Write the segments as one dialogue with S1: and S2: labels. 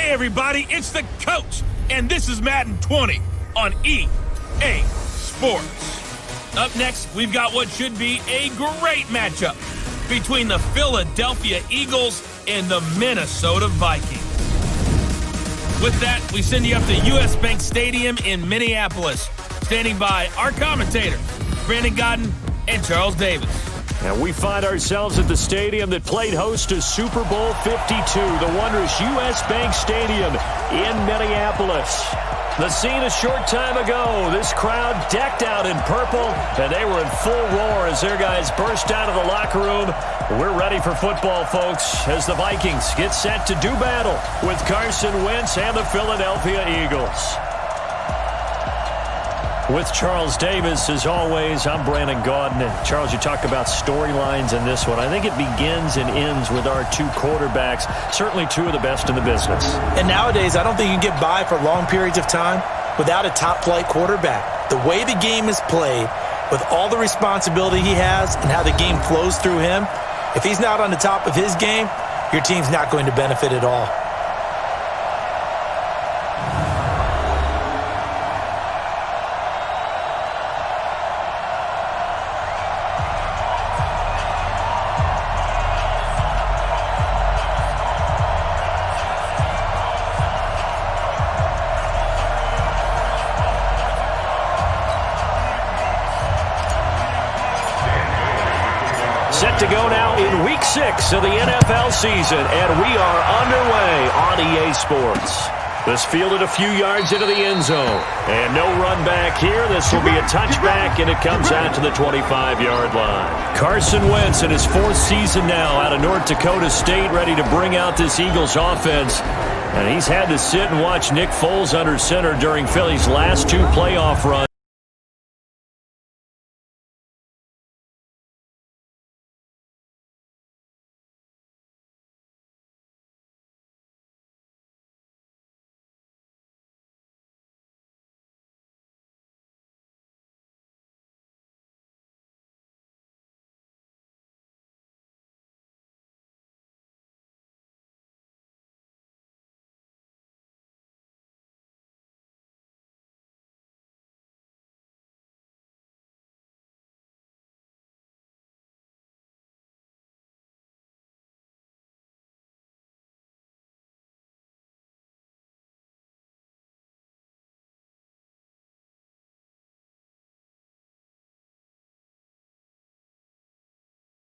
S1: Hey everybody, it's the coach, and this is Madden 20 on EA Sports. Up next, we've got what should be a great matchup between the Philadelphia Eagles and the Minnesota Vikings. With that, we send you up to US Bank Stadium in Minneapolis. Standing by our commentators, Brandon Godden and Charles Davis.
S2: And we find ourselves at the stadium that played host to Super Bowl 52, the wondrous US Bank Stadium in Minneapolis. The scene a short time ago, this crowd decked out in purple, and they were in full roar as their guys burst out of the locker room. We're ready for football, folks, as the Vikings get set to do battle with Carson Wentz and the Philadelphia Eagles. With Charles Davis, as always, I'm Brandon Godden. And Charles, you talk about storylines in this one. I think it begins and ends with our two quarterbacks, certainly two of the best in the business.
S3: And nowadays, I don't think you can get by for long periods of time without a top-flight quarterback. The way the game is played, with all the responsibility he has and how the game flows through him, if he's not on the top of his game, your team's not going to benefit at all.
S2: Set to go now in Week 6 of the NFL season, and we are underway on EA Sports. This fielded a few yards into the end zone, and no run back here. This will be a touchback, and it comes out to the 25-yard line. Carson Wentz in his fourth season now out of North Dakota State, ready to bring out this Eagles offense. And he's had to sit and watch Nick Foles under center during Philly's last two playoff runs.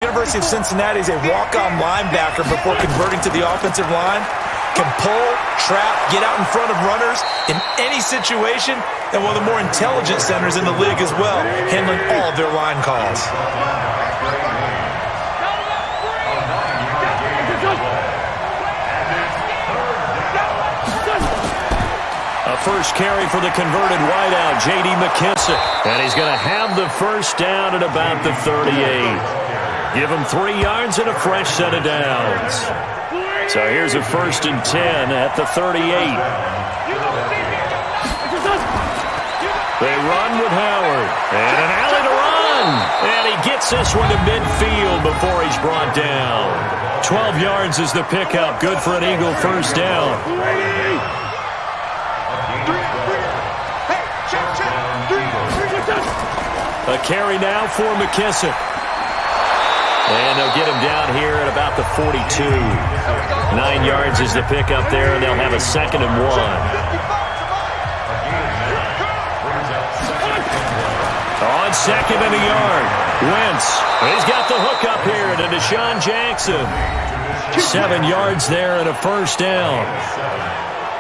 S3: University of Cincinnati is a walk-on linebacker before converting to the offensive line. Can pull, trap, get out in front of runners in any situation, and one of the more intelligent centers in the league as well, handling all of their line calls.
S2: A first carry for the converted wideout, J.D. McKissick. And he's going to have the first down at about the 38. Give him 3 yards and a fresh set of downs. So here's a 1st and 10 at the 38. They run with Howard. And an alley to run. And he gets this one to midfield before he's brought down. 12 yards is the pickup. Good for an Eagle first down. A carry now for McKissick. And they'll get him down here at about the 42. 9 yards is the pickup there, and they'll have a 2nd and 1. On 2nd and a yard, Wentz. He's got the hook up here to Deshaun Jackson. 7 yards there and a first down.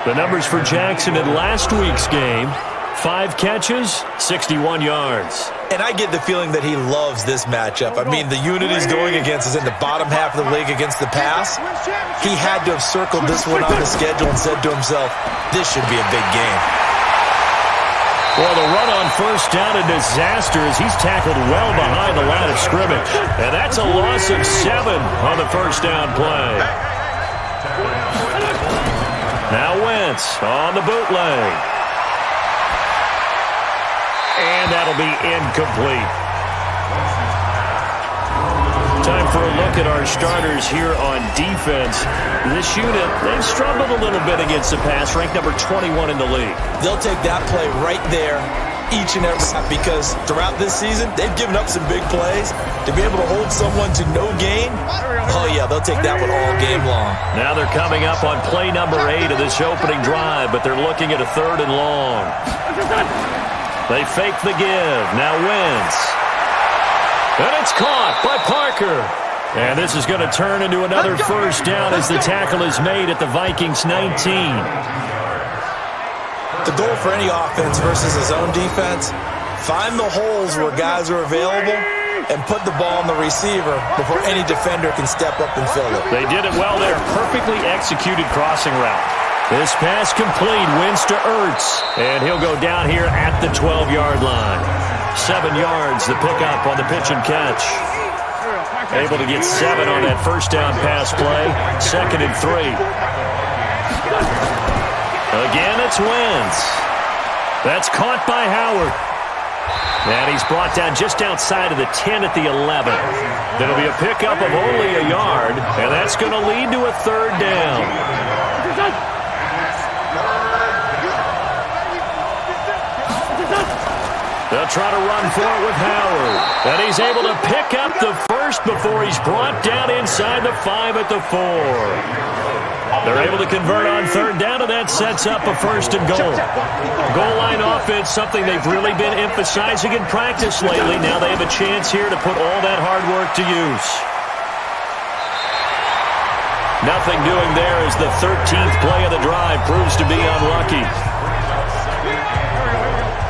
S2: The numbers for Jackson in last week's game: 5 catches, 61 yards.
S3: And I get the feeling that he loves this matchup. I mean, the unit he's going against is in the bottom half of the league against the pass. He had to have circled this one on the schedule and said to himself, this should be a big game.
S2: Well, the run on first down a disaster as he's tackled well behind the line of scrimmage. And that's a loss of 7 on the first down play. Now Wentz on the bootleg. And that'll be incomplete. Time for a look at our starters here on defense. This unit, they've struggled a little bit against the pass, ranked number 21 in the league.
S3: They'll take that play right there each and every time because throughout this season, they've given up some big plays. To be able to hold someone to no gain, oh yeah, they'll take that one all game long.
S2: Now they're coming up on play number 8 of this opening drive, but they're looking at a 3rd and long. They fake the give. Now Wentz. And it's caught by Parker. And this is going to turn into another first down as the tackle is made at the Vikings 19.
S3: The goal for any offense versus his own defense, find the holes where guys are available and put the ball on the receiver before any defender can step up and fill it.
S2: They did it well there. Perfectly executed crossing route. This pass complete. Wins to Ertz. And he'll go down here at the 12-yard line. 7 yards, the pickup on the pitch and catch. Able to get 7 on that first down pass play. 2nd and 3. Again, it's Wentz. That's caught by Howard. And he's brought down just outside of the 10 at the 11. That'll be a pickup of only a yard, and that's going to lead to a 3rd down. They'll try to run for it with Howard. And he's able to pick up the first before he's brought down inside the 5 at the 4. They're able to convert on 3rd down, and that sets up a 1st and goal. Goal line offense, something they've really been emphasizing in practice lately. Now they have a chance here to put all that hard work to use. Nothing doing there as the 13th play of the drive proves to be unlucky.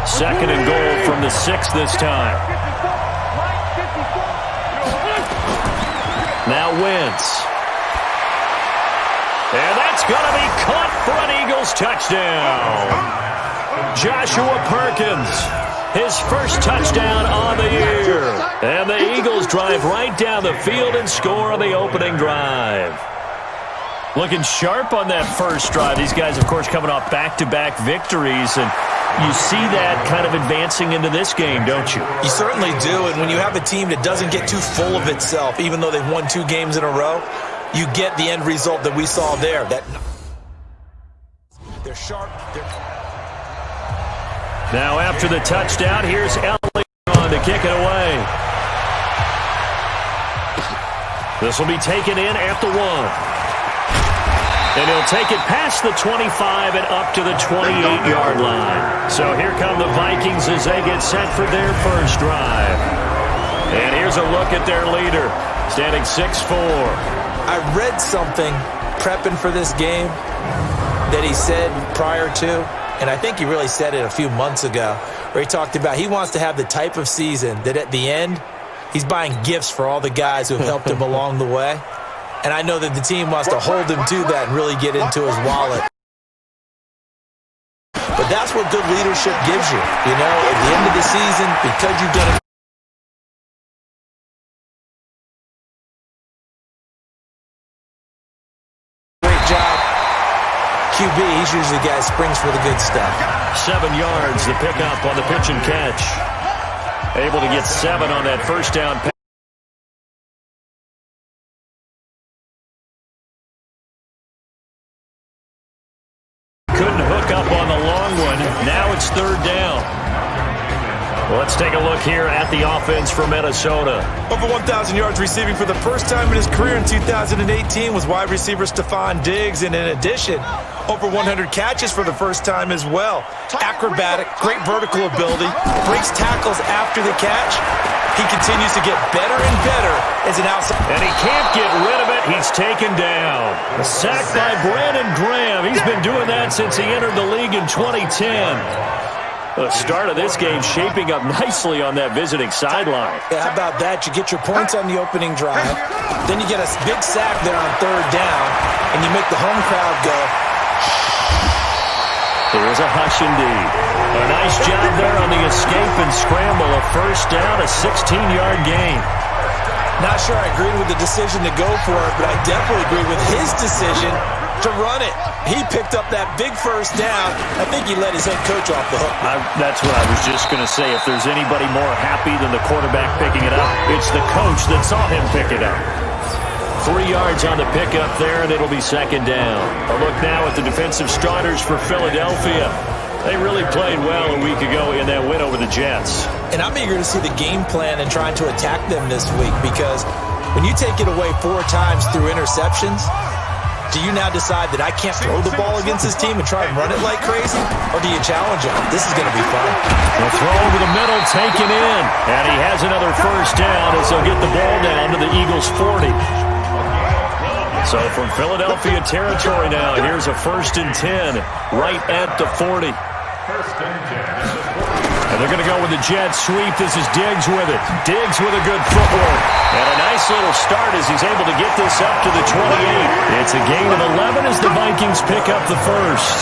S2: 2nd and goal from the 6 this time. Now Wentz. And that's going to be caught for an Eagles touchdown. Joshua Perkins, his first touchdown on the year. And the Eagles drive right down the field and score on the opening drive. Looking sharp on that first drive. These guys, of course, coming off back-to-back victories, and you see that kind of advancing into this game, don't you?
S3: You certainly do, and when you have a team that doesn't get too full of itself, even though they've won 2 games in a row, you get the end result that we saw there. That they're sharp.
S2: Now after the touchdown, here's Elliott to kick it away. This will be taken in at the 1. And he'll take it past the 25 and up to the 28-yard line. So here come the Vikings as they get set for their first drive. And here's a look at their leader, standing 6'4".
S3: I read something prepping for this game that he said prior to, and I think he really said it a few months ago, where he talked about he wants to have the type of season that at the end, he's buying gifts for all the guys who have helped him along the way. And I know that the team wants to hold him to that and really get into his wallet. But that's what good leadership gives you. You know, at the end of the season, because you've done a great job, QB, he's usually the guy that springs for the good stuff.
S2: 7 yards, the pickup on the pitch and catch. Able to get 7 on that first down pass. Couldn't hook up on the long one. Now it's 3rd down. Let's take a look here at the offense for Minnesota.
S3: Over 1,000 yards receiving for the first time in his career in 2018 was wide receiver Stephon Diggs. And in addition, over 100 catches for the first time as well. Acrobatic, great vertical ability, breaks tackles after the catch. He continues to get better and better as an outside.
S2: And he can't get rid of it. He's taken down. A sack by Brandon Graham. He's been doing that since he entered the league in 2010. The start of this game shaping up nicely on that visiting sideline.
S3: Yeah, how about that? You get your points on the opening drive. Then you get a big sack there on 3rd down, and you make the home crowd go.
S2: There's a hush indeed. A nice job there on the escape and scramble. A first down, a 16-yard gain.
S3: Not sure I agreed with the decision to go for it, but I definitely agree with his decision to run it. He picked up that big first down. I think he let his head coach off the hook.
S2: That's what I was just going to say. If there's anybody more happy than the quarterback picking it up, it's the coach that saw him pick it up. 3 yards on the pickup there, and it'll be second down. A look now at the defensive starters for Philadelphia. They really played well a week ago in that win over the Jets.
S3: And I'm eager to see the game plan and trying to attack them this week, because when you take it away 4 times through interceptions, do you now decide that I can't throw the ball against this team and try and run it like crazy? Or do you challenge them? This is going to be fun.
S2: The throw over the middle taken in. And he has another first down as they'll get the ball down to the Eagles' 40. So from Philadelphia territory now, here's a 1st and 10 right at the 40. And they're going to go with the jet sweep. This is Diggs with it. Diggs with a good footwork. And a nice little start as he's able to get this up to the 28. It's a gain of 11 as the Vikings pick up the first.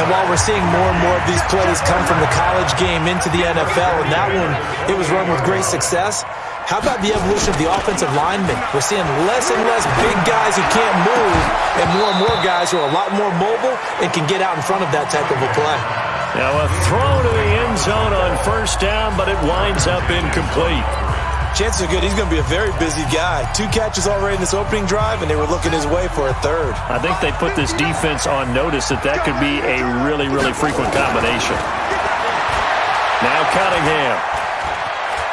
S3: And while we're seeing more and more of these plays come from the college game into the NFL, and that one, it was run with great success, how about the evolution of the offensive linemen? We're seeing less and less big guys who can't move and more guys who are a lot more mobile and can get out in front of that type of a play.
S2: Now a throw to the end zone on first down, but it winds up incomplete.
S3: Chances are good he's going to be a very busy guy. 2 catches already in this opening drive, and they were looking his way for a 3rd.
S2: I think they put this defense on notice that could be a really, really frequent combination. Now Cunningham.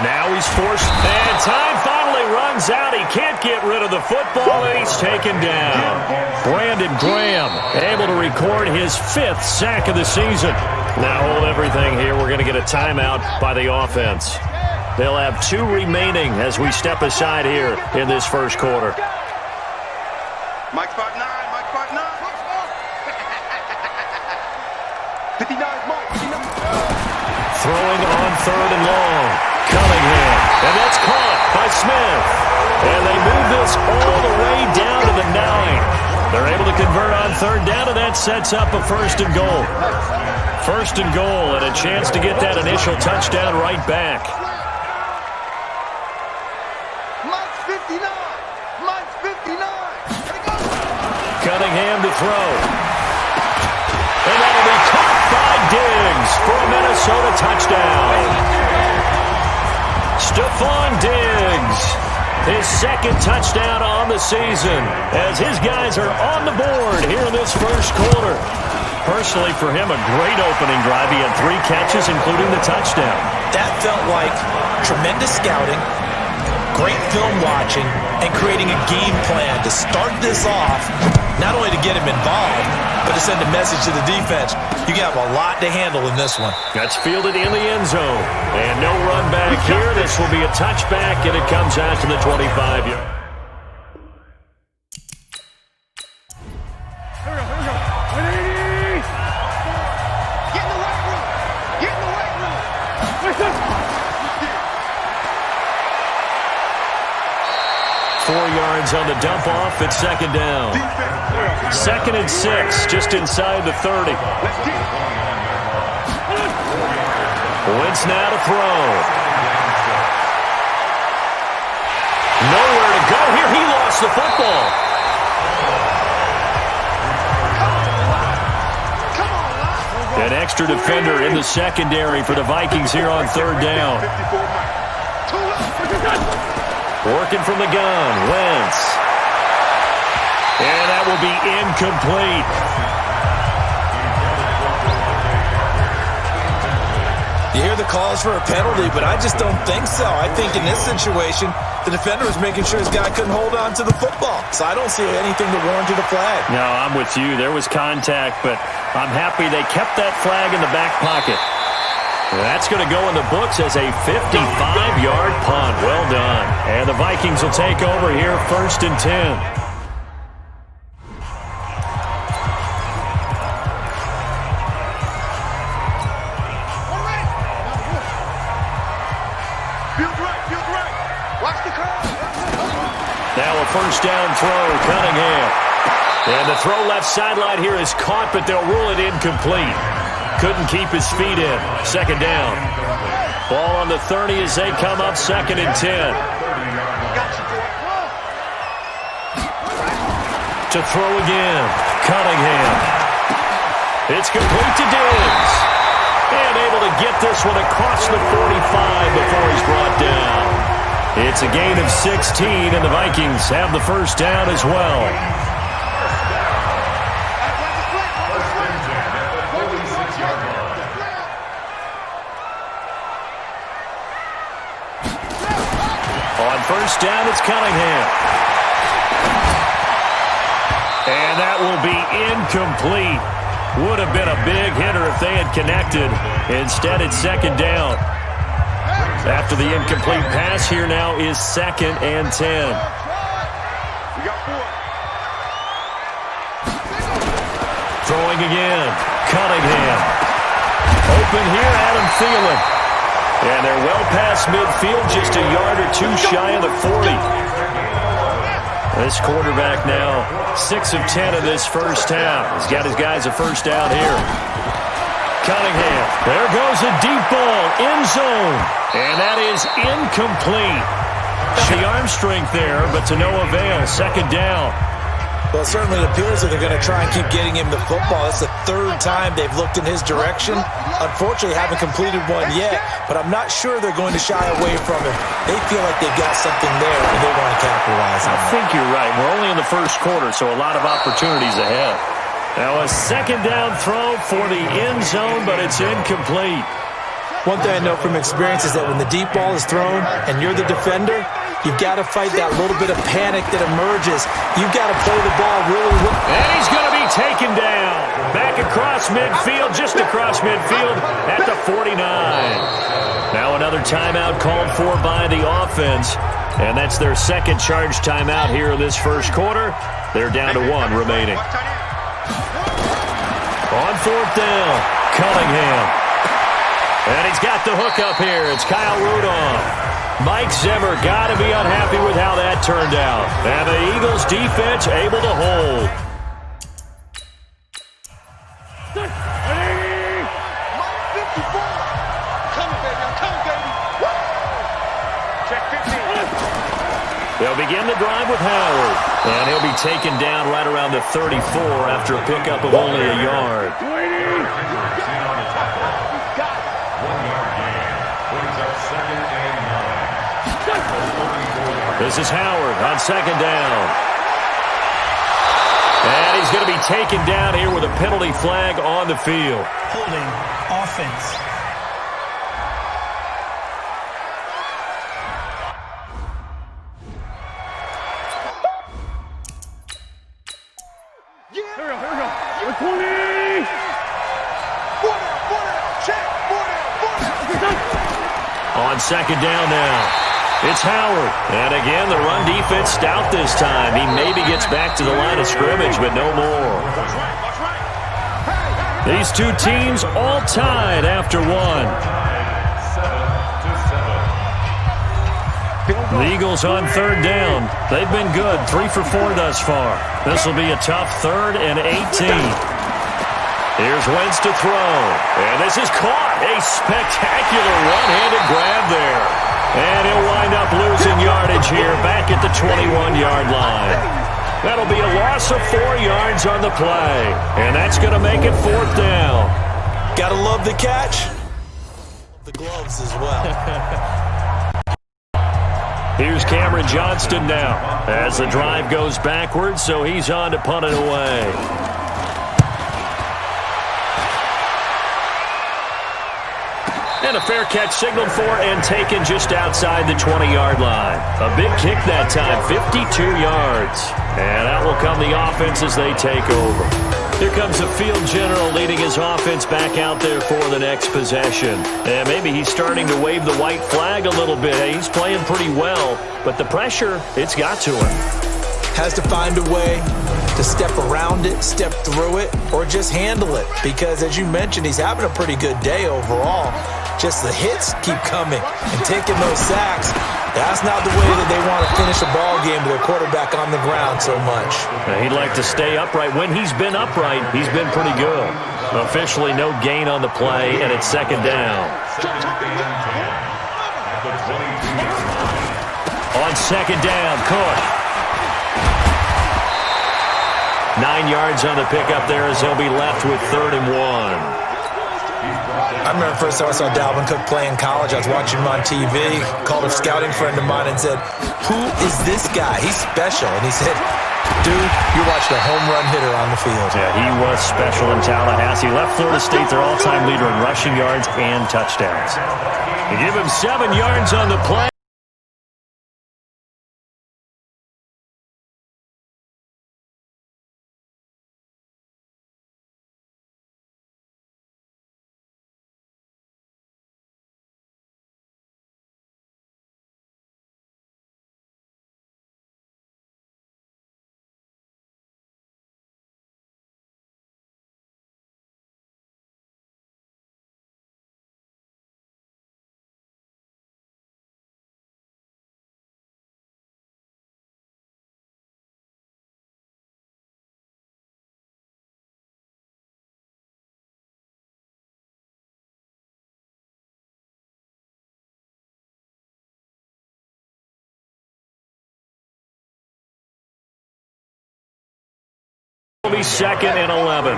S2: Now he's forced, and time finally runs out. He can't get rid of the football, and he's taken down. Brandon Graham able to record his 5th sack of the season. Now hold everything here. We're going to get a timeout by the offense. They'll have 2 remaining as we step aside here in this first quarter.
S4: Mike spot 9, Mike spot 9. 59, Mike.
S2: Throwing on 3rd and long. Cunningham, and that's caught by Smith. And they move this all the way down to the 9. They're able to convert on 3rd down, and that sets up a 1st and goal. 1st and goal, and a chance to get that initial touchdown right back.
S4: Mike's 59. Mike's 59.
S2: Cunningham to throw. And that'll be caught by Diggs for a Minnesota touchdown. Stephon Diggs, his 2nd touchdown on the season as his guys are on the board here in this first quarter. Personally, for him, a great opening drive. He had 3 catches, including the touchdown.
S3: That felt like tremendous scouting, great film watching, and creating a game plan to start this off, not only to get him involved, but to send a message to the defense. You have a lot to handle in this one.
S2: That's fielded in the end zone. And no run back here. This will be a touchback, and it comes out to the 25-yard.
S4: Get in the weight room. Get in the weight room.
S2: 4 yards on the dump off. It's 2nd down. 2nd and 6, just inside the 30. Wentz now to throw. Nowhere to go here. He lost the football. An extra defender in the secondary for the Vikings here on 3rd down. Working from the gun, Wentz. And that will be incomplete.
S3: You hear the calls for a penalty, but I just don't think so. I think in this situation, the defender was making sure his guy couldn't hold on to the football. So I don't see anything that warranted a flag.
S2: No, I'm with you. There was contact, but I'm happy they kept that flag in the back pocket. That's going to go in the books as a 55-yard punt. Well done. And the Vikings will take over here 1st and 10. Now a 1st down throw, Cunningham. And the throw left sideline here is caught, but they'll rule it incomplete. Couldn't keep his feet in. 2nd down. Ball on the 30 as they come up 2nd and 10. to throw again. Cunningham. It's complete to Diggs. And able to get this one across the 45 before he's brought down. It's a gain of 16, and the Vikings have the first down as well. On first down, it's Cunningham. And that will be incomplete. Would have been a big hitter if they had connected. Instead, it's second down. After the incomplete pass, here now is 2nd and 10. Throwing again. Cunningham. Open here, Adam Thielen. And they're well past midfield, just a yard or two shy of the 40. This quarterback now 6 of 10 of this first half. He's got his guys a first down here. Cunningham. There goes a deep ball. End zone. And that is incomplete. The arm strength there, but to no avail. Second down.
S3: Well, it certainly appears that they're going to try and keep getting him the football. It's the 3rd time they've looked in his direction. Unfortunately, haven't completed one yet, but I'm not sure they're going to shy away from him. They feel like they've got something there, and they want to capitalize on it.
S2: I think you're right. We're only in the first quarter, so a lot of opportunities ahead. Now a second down throw for the end zone, but it's incomplete.
S3: One thing I know from experience is that when the deep ball is thrown and you're the defender, you've got to fight that little bit of panic that emerges. You've got to play the ball really well.
S2: And he's going to be taken down. Back across midfield, just across midfield at the 49. Now another timeout called for by the offense. And that's their second charge timeout here in this first quarter. They're down to 1 remaining. On 4th down, Cunningham. And he's got the hook up here. It's Kyle Rudolph. Mike Zimmer got to be unhappy with how that turned out. And the Eagles defense able to hold. They'll begin the drive with Howard. And he'll be taken down right around the 34 after a pickup of only a yard. This is Howard on second down. And he's going to be taken down here with a penalty flag on the field.
S5: Holding offense.
S2: On second down now. It's Howard. And again, the run defense stout this time. He maybe gets back to the line of scrimmage, but no more. These two teams all tied after 1. The Eagles on third down. They've been good. 3 for 4 thus far. This will be a tough 3rd and 18. Here's Wentz to throw. And this is caught. A spectacular one-handed grab there. And he'll wind up losing yardage here back at the 21-yard line. That'll be a loss of 4 yards on the play. And that's going to make it 4th down.
S3: Got to love the catch. The gloves as well.
S2: Here's Cameron Johnston now as the drive goes backwards, so he's on to punt it away. And a fair catch signaled for and taken just outside the 20-yard line. A big kick that time, 52 yards. And out will come the offense as they take over. Here comes the field general leading his offense back out there for the next possession. And maybe he's starting to wave the white flag a little bit. He's playing pretty well, but the pressure, it's got to him.
S3: Has to find a way to step around it, step through it, or just handle it. Because as you mentioned, he's having a pretty good day overall. Just the hits keep coming and taking those sacks. That's not the way that they want to finish a ball game with their quarterback on the ground so much.
S2: He'd like to stay upright. When he's been upright, he's been pretty good. Officially no gain on the play, and it's second down. On second down, Cook. 9 yards on the pickup there as they'll be left with 3rd and 1.
S3: I remember the first time I saw Dalvin Cook play in college. I was watching him on TV, called a scouting friend of mine and said, "Who is this guy? He's special." And he said, "Dude, you watched a home run hitter on the field."
S2: Yeah, he was special in Tallahassee. Left Florida State their all-time leader in rushing yards and touchdowns. They give him 7 yards on the play. Will be 2nd and 11.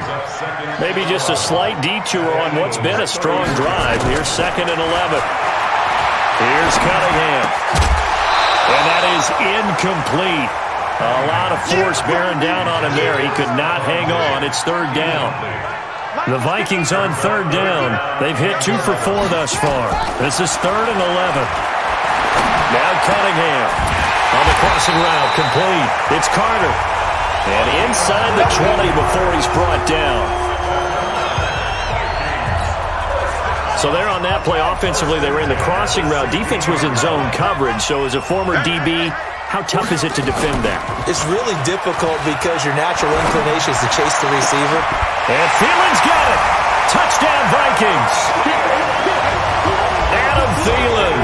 S2: Maybe just a slight detour on what's been a strong drive. Here's 2nd and 11. Here's Cunningham. And that is incomplete. A lot of force bearing down on him there. He could not hang on. It's 3rd down. The Vikings on 3rd down. They've hit 2 for 4 thus far. This is 3rd and 11. Now Cunningham on the crossing route. Complete. It's Carter. And inside the 20 before he's brought down. So there on that play, offensively, they ran the crossing route. Defense was in zone coverage. So as a former DB, how tough is it to defend that?
S3: It's really difficult because your natural inclination is to chase the receiver.
S2: And Thielen's got it. Touchdown, Vikings. Adam Thielen,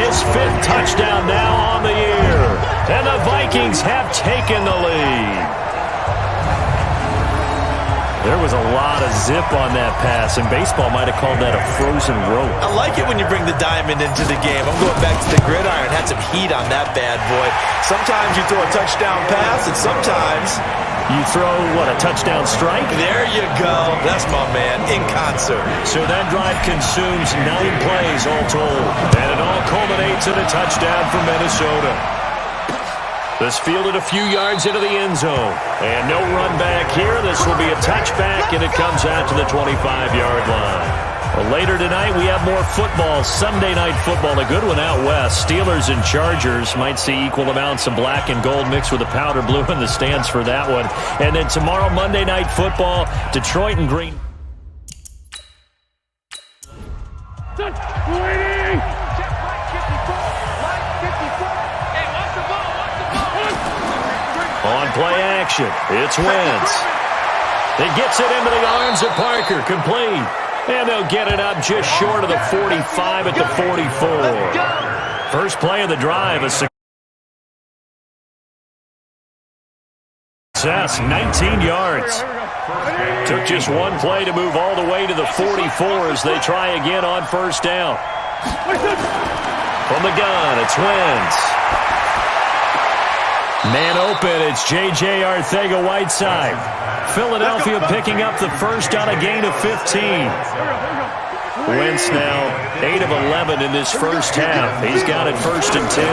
S2: his 5th touchdown now on the year. And the Vikings have taken the lead. There was a lot of zip on that pass, and baseball might have called that a frozen rope.
S3: I like it when you bring the diamond into the game. I'm going back to the gridiron. Had some heat on that bad boy. Sometimes you throw a touchdown pass, and sometimes
S2: you throw, what, a touchdown strike?
S3: There you go. That's my man, in concert.
S2: So that drive consumes 9 plays all told, and it all culminates in a touchdown for Minnesota. This fielded a few yards into the end zone. And no run back here. This will be a touchback, and it comes out to the 25-yard line. Well, later tonight, we have more football. Sunday night football, a good one out west. Steelers and Chargers might see equal amounts of black and gold mixed with a powder blue in the stands for that one. And then tomorrow, Monday night football, Detroit and Green. On play action, it's Wentz. It gets it into the arms of Parker, complete. And they'll get it up just short of the 45 at the 44. First play of the drive, a success, 19 yards. Took just one play to move all the way to the 44 as they try again on 1st down. From the gun, it's Wentz. Man open, it's J.J. Arcega-Whiteside. Philadelphia picking up the first on a gain of 15. Wentz now 8 of 11 in this first half. He's got it 1st and 10.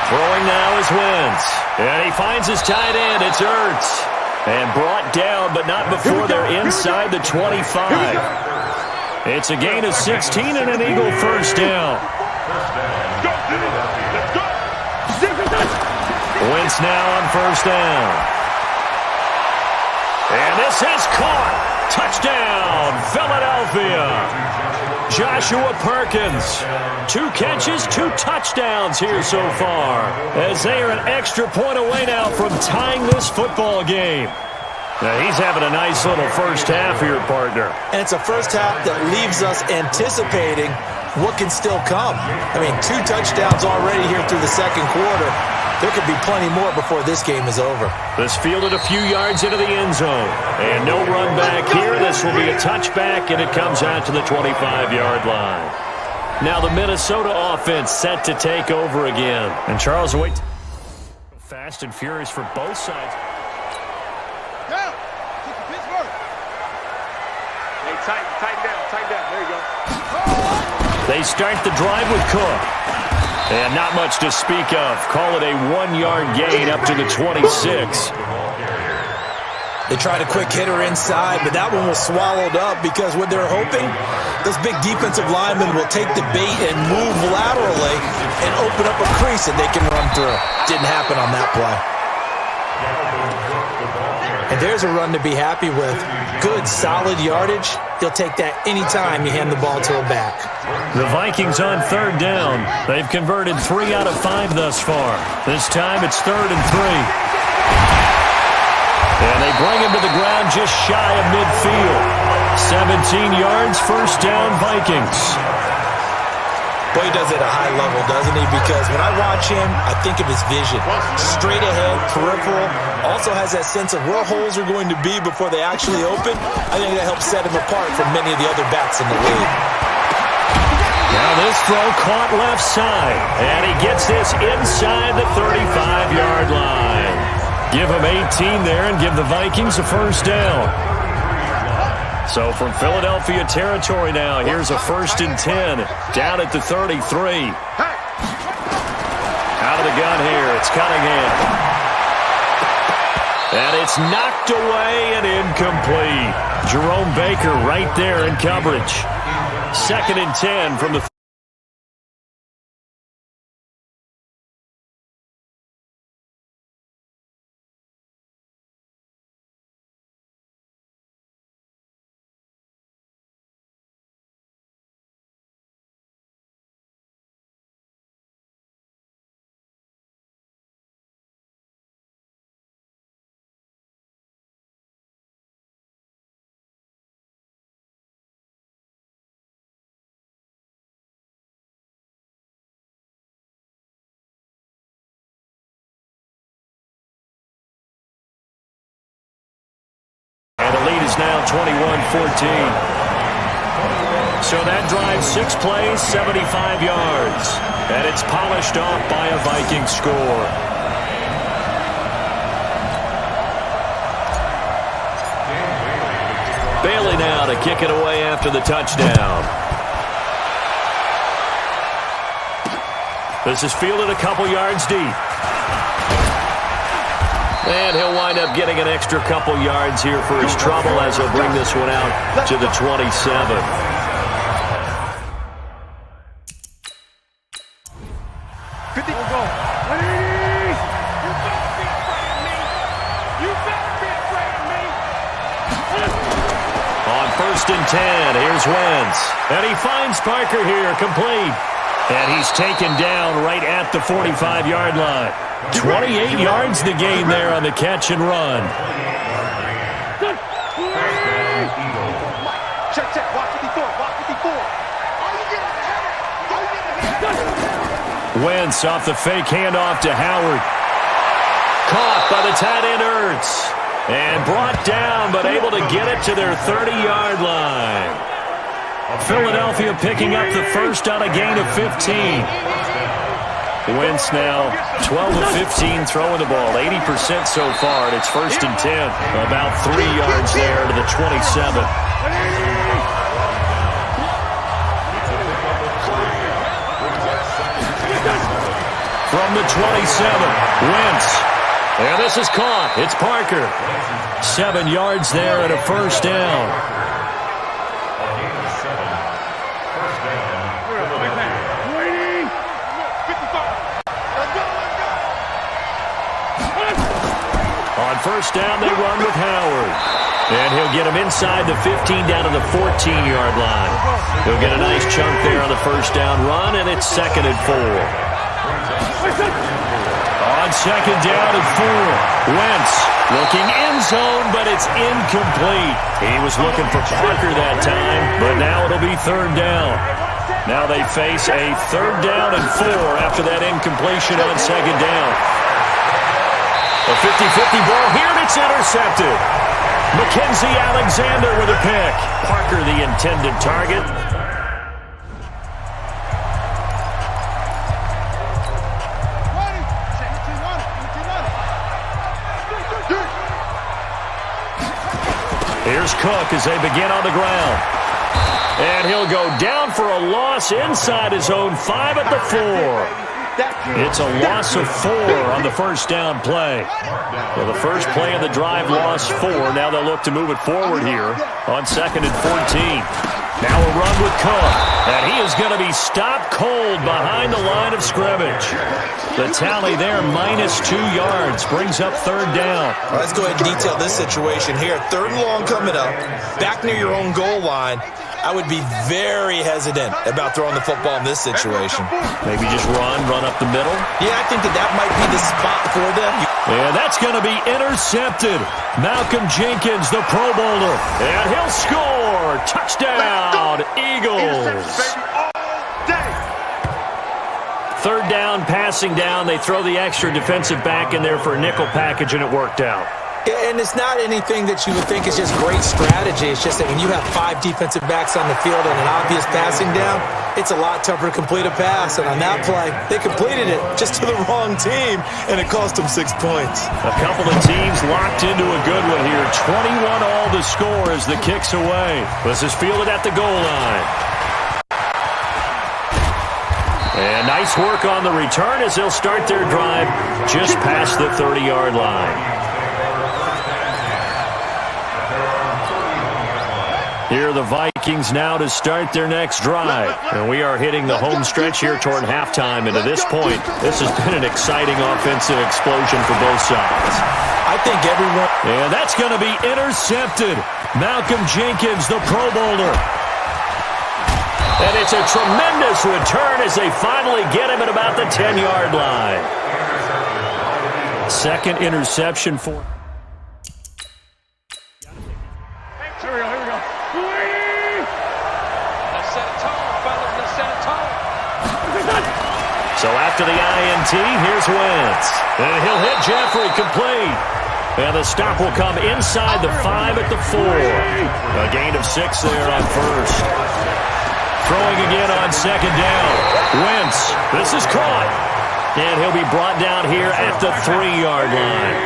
S2: Throwing now is Wentz. And he finds his tight end, it's Ertz. And brought down, but not before they're inside the 25. It's a gain of 16 and an Eagle 1st down. Wentz now on 1st down. And this is caught. Touchdown, Philadelphia. Joshua Perkins. 2 catches, 2 touchdowns here so far, as they are an extra point away now from tying this football game. Now he's having a nice little first half here, partner.
S3: And it's a first half that leaves us anticipating what can still come. I mean, 2 touchdowns already here through the 2nd quarter. There could be plenty more before this game is over.
S2: This fielded a few yards into the end zone. And no run back here. This will be a touchback, and it comes out to the 25-yard line. Now the Minnesota offense set to take over again. And Charles Wait, fast and furious for both sides.
S6: Tighten down. There you go.
S2: They start the drive with Cook. And not much to speak of. Call it a 1-yard gain up to the 26.
S3: They tried a quick hitter inside, but that one was swallowed up because what they're hoping, those big defensive linemen will take the bait and move laterally and open up a crease that they can run through. Didn't happen on that play. And there's a run to be happy with. Good, solid yardage. You'll take that anytime you hand the ball to a back.
S2: The Vikings on third down. They've converted 3 out of 5 thus far. This time it's 3rd and 3. And they bring him to the ground just shy of midfield. 17 yards, first down, Vikings.
S3: Boy, he does it at a high level, doesn't he? Because when I watch him, I think of his vision. Straight ahead, peripheral. Also has that sense of where holes are going to be before they actually open. I think that helps set him apart from many of the other backs in the league.
S2: Now this throw caught left side. And he gets this inside the 35-yard line. Give him 18 there and give the Vikings a first down. So from Philadelphia territory now, here's a 1st and 10 down at the 33. Out of the gun here, it's Cunningham. And it's knocked away and incomplete. Jerome Baker right there in coverage. 2nd and 10 from the now 21-14. So that drive 6 plays, 75 yards. And it's polished off by a Viking score. Bailey now to kick it away after the touchdown. This is fielded a couple yards deep. And he'll wind up getting an extra couple yards here for his trouble as he'll bring this one out to the 27. On 1st and 10, here's Wentz. And he finds Parker here, complete. And he's taken down right at the 45-yard line. 28 yards to gain there on the catch and run. Wentz off the fake handoff to Howard. Caught by the tight end Ertz. And brought down, but able to get it to their 30-yard line. Philadelphia picking up the first on a gain of 15. Wentz now 12 of 15 throwing the ball, 80% so far, and it's 1st and 10. About 3 yards there to the 27. From the 27, Wentz. And this is caught. It's Parker. 7 yards there and a first down. On first down, they run with Howard. And he'll get him inside the 15 down to the 14-yard line. He'll get a nice chunk there on the first down run, and it's 2nd and 4. On 2nd down and 4. Wentz looking end zone, but it's incomplete. He was looking for Parker that time, but now it'll be 3rd down. Now they face a 3rd down and 4 after that incompletion on 2nd down. A 50-50 ball here, and it's intercepted. Mackenzie Alexander with a pick. Parker the intended target. Here's Here's Cook as they begin on the ground. And he'll go down for a loss inside his own 5 at the 4. It's a loss of 4 on the first down play. Well, the first play of the drive lost 4. Now they'll look to move it forward here on 2nd and 14. Now a run with Cook. And he is going to be stopped cold behind the line of scrimmage. The tally there, -2 yards, brings up 3rd down.
S3: Well, let's go ahead and detail this situation here. 3rd and long coming up, back near your own goal line. I would be very hesitant about throwing the football in this situation.
S2: Maybe just run up the middle.
S3: Yeah, I think that might be the spot for them.
S2: And that's going to be intercepted. Malcolm Jenkins, the Pro Bowler. And he'll score. Touchdown, Eagles. 3rd down, passing down. They throw the extra defensive back in there for a nickel package, and it worked out.
S3: And it's not anything that you would think is just great strategy. It's just that when you have 5 defensive backs on the field and an obvious passing down, it's a lot tougher to complete a pass. And on that play, they completed it just to the wrong team, and it cost them 6 points.
S2: A couple of teams locked into a good one here. 21-all the score as the kick's away. This is fielded at the goal line. And nice work on the return as they'll start their drive just past the 30-yard line. Here are the Vikings now to start their next drive. And we are hitting the home stretch here toward halftime. And to this point, this has been an exciting offensive explosion for both sides.
S3: I think everyone...
S2: And that's going to be intercepted. Malcolm Jenkins, the Pro Bowler. And it's a tremendous return as they finally get him at about the 10-yard line. 2nd interception for... So after the INT, here's Wentz. And he'll hit Jeffrey complete. And the stop will come inside the 5 at the 4. A gain of 6 there on 1st. Throwing again on 2nd down. Wentz, this is caught. And he'll be brought down here at the 3-yard line.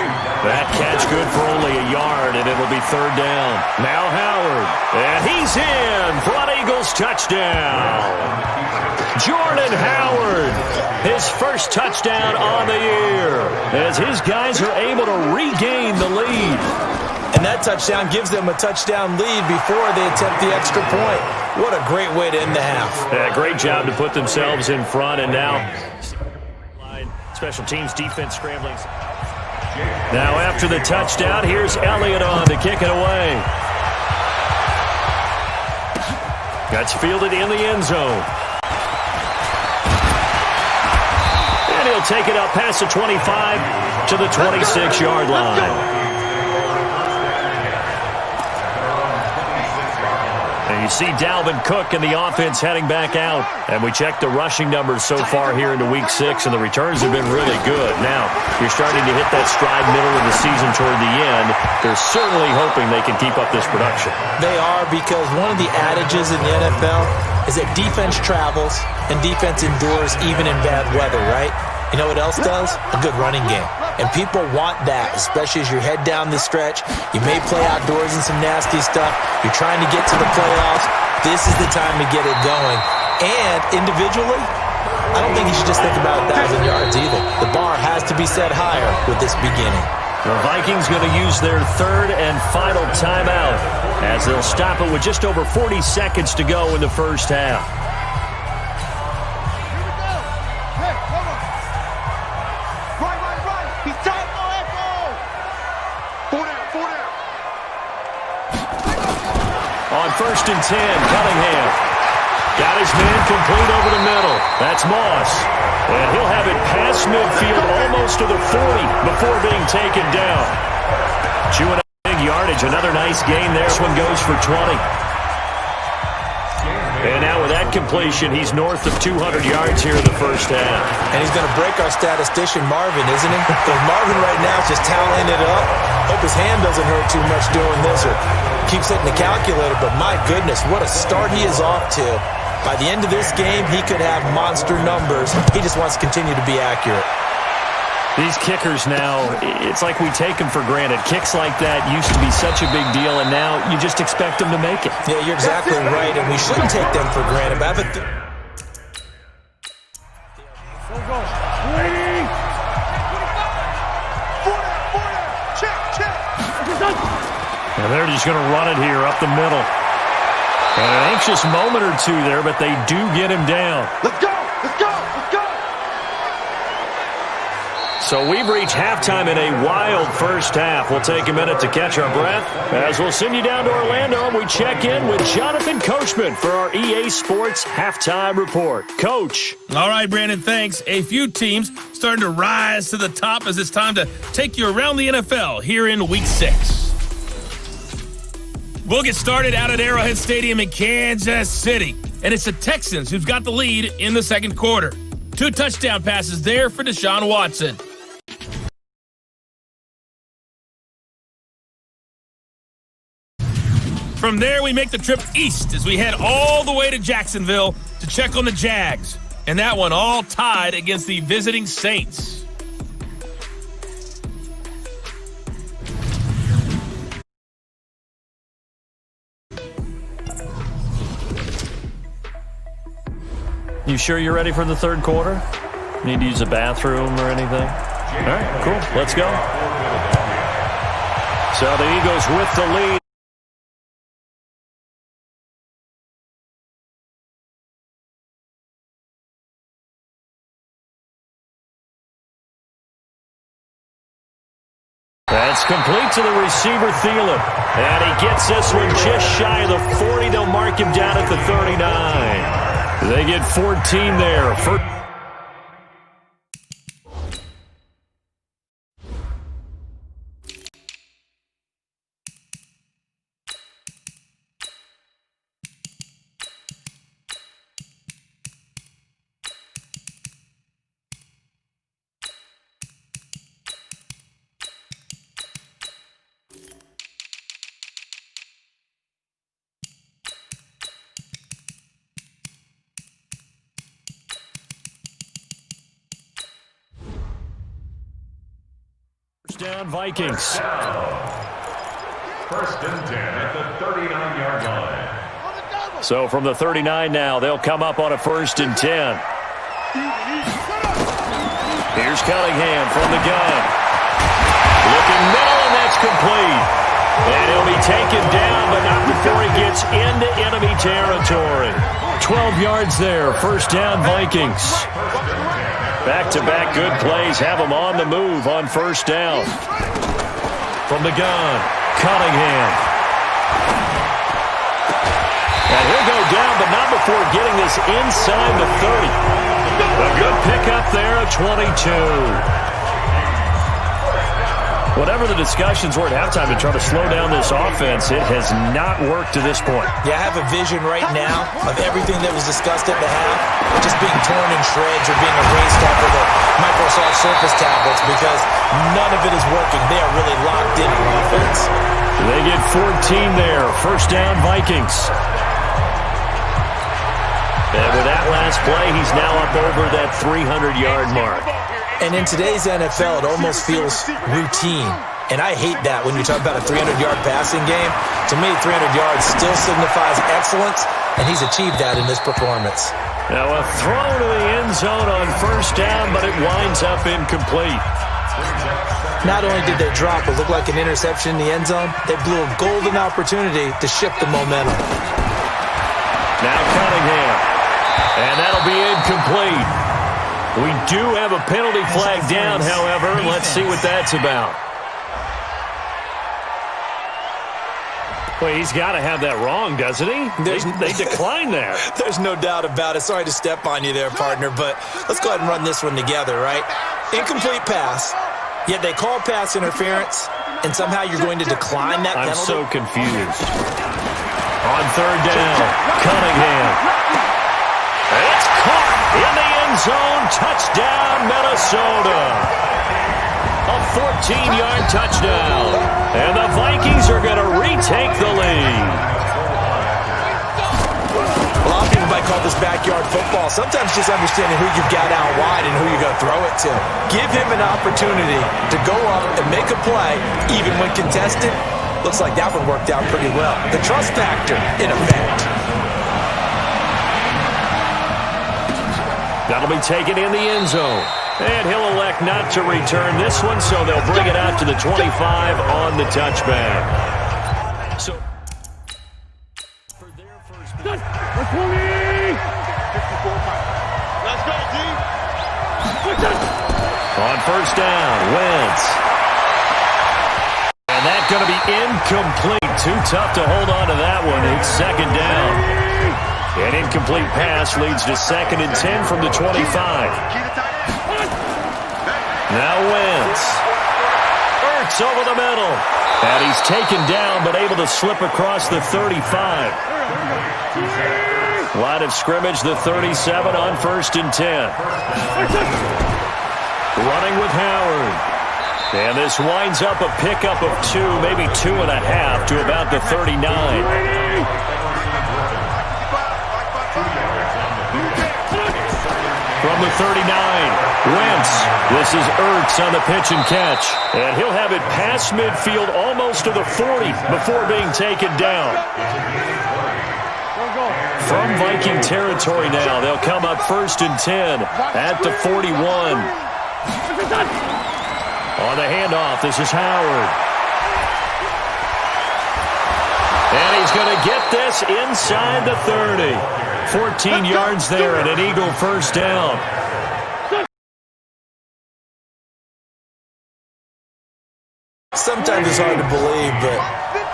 S2: That catch good for only a yard, and it'll be 3rd down. Now Howard. And he's in for an Eagles touchdown. Jordan Howard, his first touchdown on the year, as his guys are able to regain the lead.
S3: And that touchdown gives them a touchdown lead before they attempt the extra point. What a great way to end the half.
S2: Yeah, great job to put themselves in front, and now special teams defense scrambling. Now after the touchdown, here's Elliott on to kick it away. That's fielded in the end zone. And he'll take it up past the 25 to the 26-yard line. And you see Dalvin Cook and the offense heading back out. And we checked the rushing numbers so far here into Week 6, and the returns have been really good. Now, you're starting to hit that stride middle of the season toward the end. They're certainly hoping they can keep up this production.
S3: They are, because one of the adages in the NFL is that defense travels and defense endures even in bad weather, right? You know what else does? A good running game. And people want that, especially as you head down the stretch. You may play outdoors in some nasty stuff. You're trying to get to the playoffs. This is the time to get it going. And individually, I don't think you should just think about 1,000 yards either. The bar has to be set higher with this beginning.
S2: The Vikings going to use their 3rd and final timeout as they'll stop it with just over 40 seconds to go in the first half. On 1st and 10, Cunningham got his man complete over the middle. That's Moss. And he'll have it past midfield almost to the 40 before being taken down. Chewing up big yardage. Another nice gain there. This one goes for 20. And now with that completion, he's north of 200 yards here in the first half.
S3: And he's going to break our statistician, Marvin, isn't he? Because Marvin right now is just tallying it up. Hope his hand doesn't hurt too much doing this or keeps hitting the calculator. But my goodness, what a start he is off to. By the end of this game, he could have monster numbers. He just wants to continue to be accurate.
S2: These kickers now, it's like we take them for granted. Kicks like that used to be such a big deal, and now you just expect them to make it.
S3: Yeah, you're exactly right, and we shouldn't take them for granted. But
S2: and they're just going to run it here up the middle. And an anxious moment or two there, but they do get him down.
S4: Let's go! Let's go! Let's go!
S2: So we've reached halftime in a wild first half. We'll take a minute to catch our breath as we'll send you down to Orlando and we check in with Jonathan Coachman for our EA Sports Halftime Report. Coach.
S1: All right, Brandon, thanks. A few teams starting to rise to the top as it's time to take you around the NFL here in Week 6. We'll get started out at Arrowhead Stadium in Kansas City. And it's the Texans who've got the lead in the second quarter. 2 touchdown passes there for Deshaun Watson. From there, we make the trip east as we head all the way to Jacksonville to check on the Jags. And that one all tied against the visiting Saints.
S2: You sure you're ready for the third quarter? Need to use a bathroom or anything? All right, cool. Let's go. So the Eagles with the lead. That's complete to the receiver, Thielen. And he gets this one just shy of the 40. They'll mark him down at the 39. They get 14 there. Down Vikings.
S6: First and 10 at the 39-yard line.
S2: So from the 39 now, they'll come up on a first and 10. Here's Cunningham from the gun. Looking middle, and that's complete. And he'll be taken down, but not before he gets into enemy territory. 12 yards there, first down Vikings. Back-to-back good plays have them on the move on first down. From the gun, Cunningham. And he'll go down, but not before getting this inside the 30. A good pickup there, a 22. Whatever the discussions were at halftime to try to slow down this offense, it has not worked to this point.
S3: Yeah, I have a vision right now of everything that was discussed at the half just being torn in shreds or being erased off of the Microsoft Surface tablets because none of it is working. They are really locked in on offense.
S2: They get 14 there. First down, Vikings. And with that last play, he's now up over that 300-yard mark.
S3: And in today's NFL, it almost feels routine. And I hate that when you talk about a 300-yard passing game. To me, 300 yards still signifies excellence, and he's achieved that in this performance.
S2: Now a throw to the end zone on first down, but it winds up incomplete.
S3: Not only did they drop what looked like an interception in the end zone, they blew a golden opportunity to shift the momentum.
S2: Now Cunningham, and that'll be incomplete. We do have a penalty flag down, however. Let's see what that's about. Well, he's got to have that wrong, doesn't he? They declined that.
S3: There's no doubt about it. Sorry to step on you there, partner, but let's go ahead and run this one together, right? Incomplete pass, yet they call pass interference, and somehow you're going to decline that penalty?
S2: I'm so confused. On third down, Cunningham. It's caught in the end zone. Touchdown, Minnesota. A 14-yard touchdown. And the Vikings are going to retake the lead.
S3: A lot of people might call this backyard football. Sometimes just understanding who you've got out wide and who you're going to throw it to. Give him an opportunity to go up and make a play, even when contested. Looks like that one worked out pretty well. The trust factor in effect.
S2: That'll be taken in the end zone. And he'll elect not to return this one, so they'll bring it out to the 25 on the touchback. So for their first
S4: Let's go, D.
S2: on first down, Wentz. And that's going to be incomplete. Too tough to hold on to that one. It's second down. An incomplete pass leads to 2nd and 10 from the 25. Now Wentz. Ertz over the middle. And he's taken down but able to slip across the 35. Line of scrimmage, the 37 on 1st and 10. Running with Howard. And this winds up a pickup of 2, maybe 2.5 to about the 39. From the 39, Wentz. This is Ertz on the pitch and catch. And he'll have it past midfield almost to the 40 before being taken down. From Viking territory now, they'll come up 1st and 10 at the 41. On the handoff, this is Howard. And he's going to get this inside the 30. 14 yards there and an Eagle first down.
S3: Sometimes it's hard to believe, but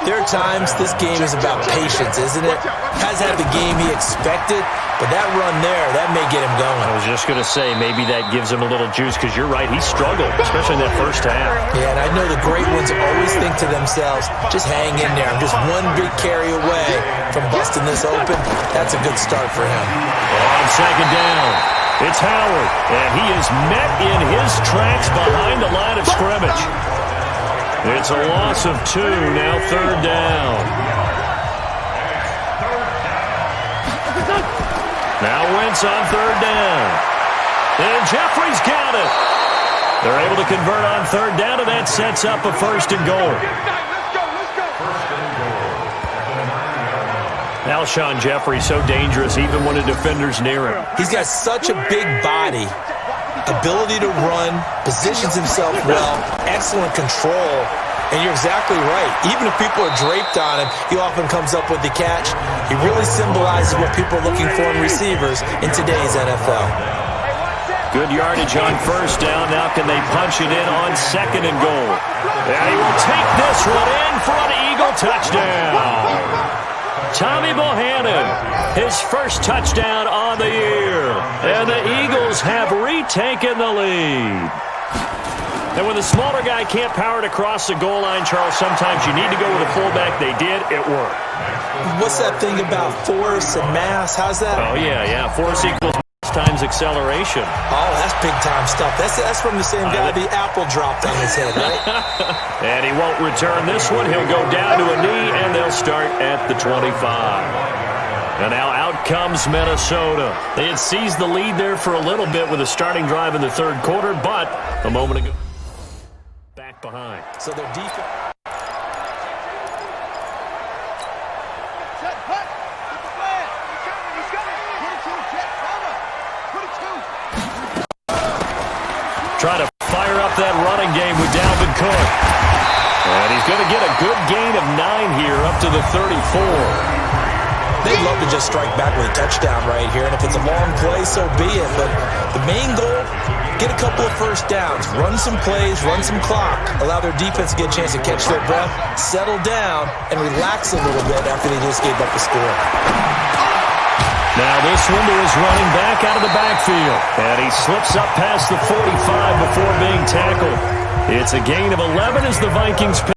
S3: there are times this game is about patience, isn't it? Has had the game he expected, but that run there, that may get him going.
S2: I was just going to say, maybe that gives him a little juice, because you're right, he struggled, especially in that first half.
S3: Yeah, and I know the great ones always think to themselves, just hang in there. I'm just one big carry away from busting this open. That's a good start for him.
S2: On second down, it's Howard, and he is met in his tracks behind the line of scrimmage. It's a loss of 2, now 3rd down. Now Wentz on 3rd down. And Jeffrey's got it. They're able to convert on 3rd down, and that sets up a 1st and goal. Alshon Jeffrey so dangerous even when a defender's near him.
S3: He's got such a big body, ability to run, positions himself well, excellent control, and you're exactly right. Even if people are draped on him, he often comes up with the catch. He really symbolizes what people are looking for in receivers in today's NFL.
S2: Good yardage on 1st down. Now can they punch it in on 2nd and goal? And he will take this one in for an Eagle touchdown. Tommy Bohannon, his first touchdown on the year. And the Eagles have retaken the lead. And when the smaller guy can't power it across the goal line, Charles, sometimes you need to go with a fullback. They did. It worked.
S3: What's that thing about force and mass? How's that?
S2: Oh, yeah. Force equals mass times acceleration.
S3: Oh, that's big-time stuff. That's from the same guy the apple dropped on his head, right?
S2: And he won't return this one. He'll go down to a knee, and they'll start at the 25. And now out comes Minnesota. They had seized the lead there for a little bit with a starting drive in the 3rd quarter, but a moment ago, back behind.
S3: So their defense.
S2: Trying to fire up that running game with Dalvin Cook. And he's going to get a good gain of 9 here up to the 34.
S3: They'd love to just strike back with a touchdown right here, and if it's a long play, so be it. But the main goal, get a couple of first downs, run some plays, run some clock, allow their defense to get a chance to catch their breath, settle down, and relax a little bit after they just gave up a score.
S2: Now this one is running back out of the backfield, and he slips up past the 45 before being tackled. It's a gain of 11 as the Vikings pick.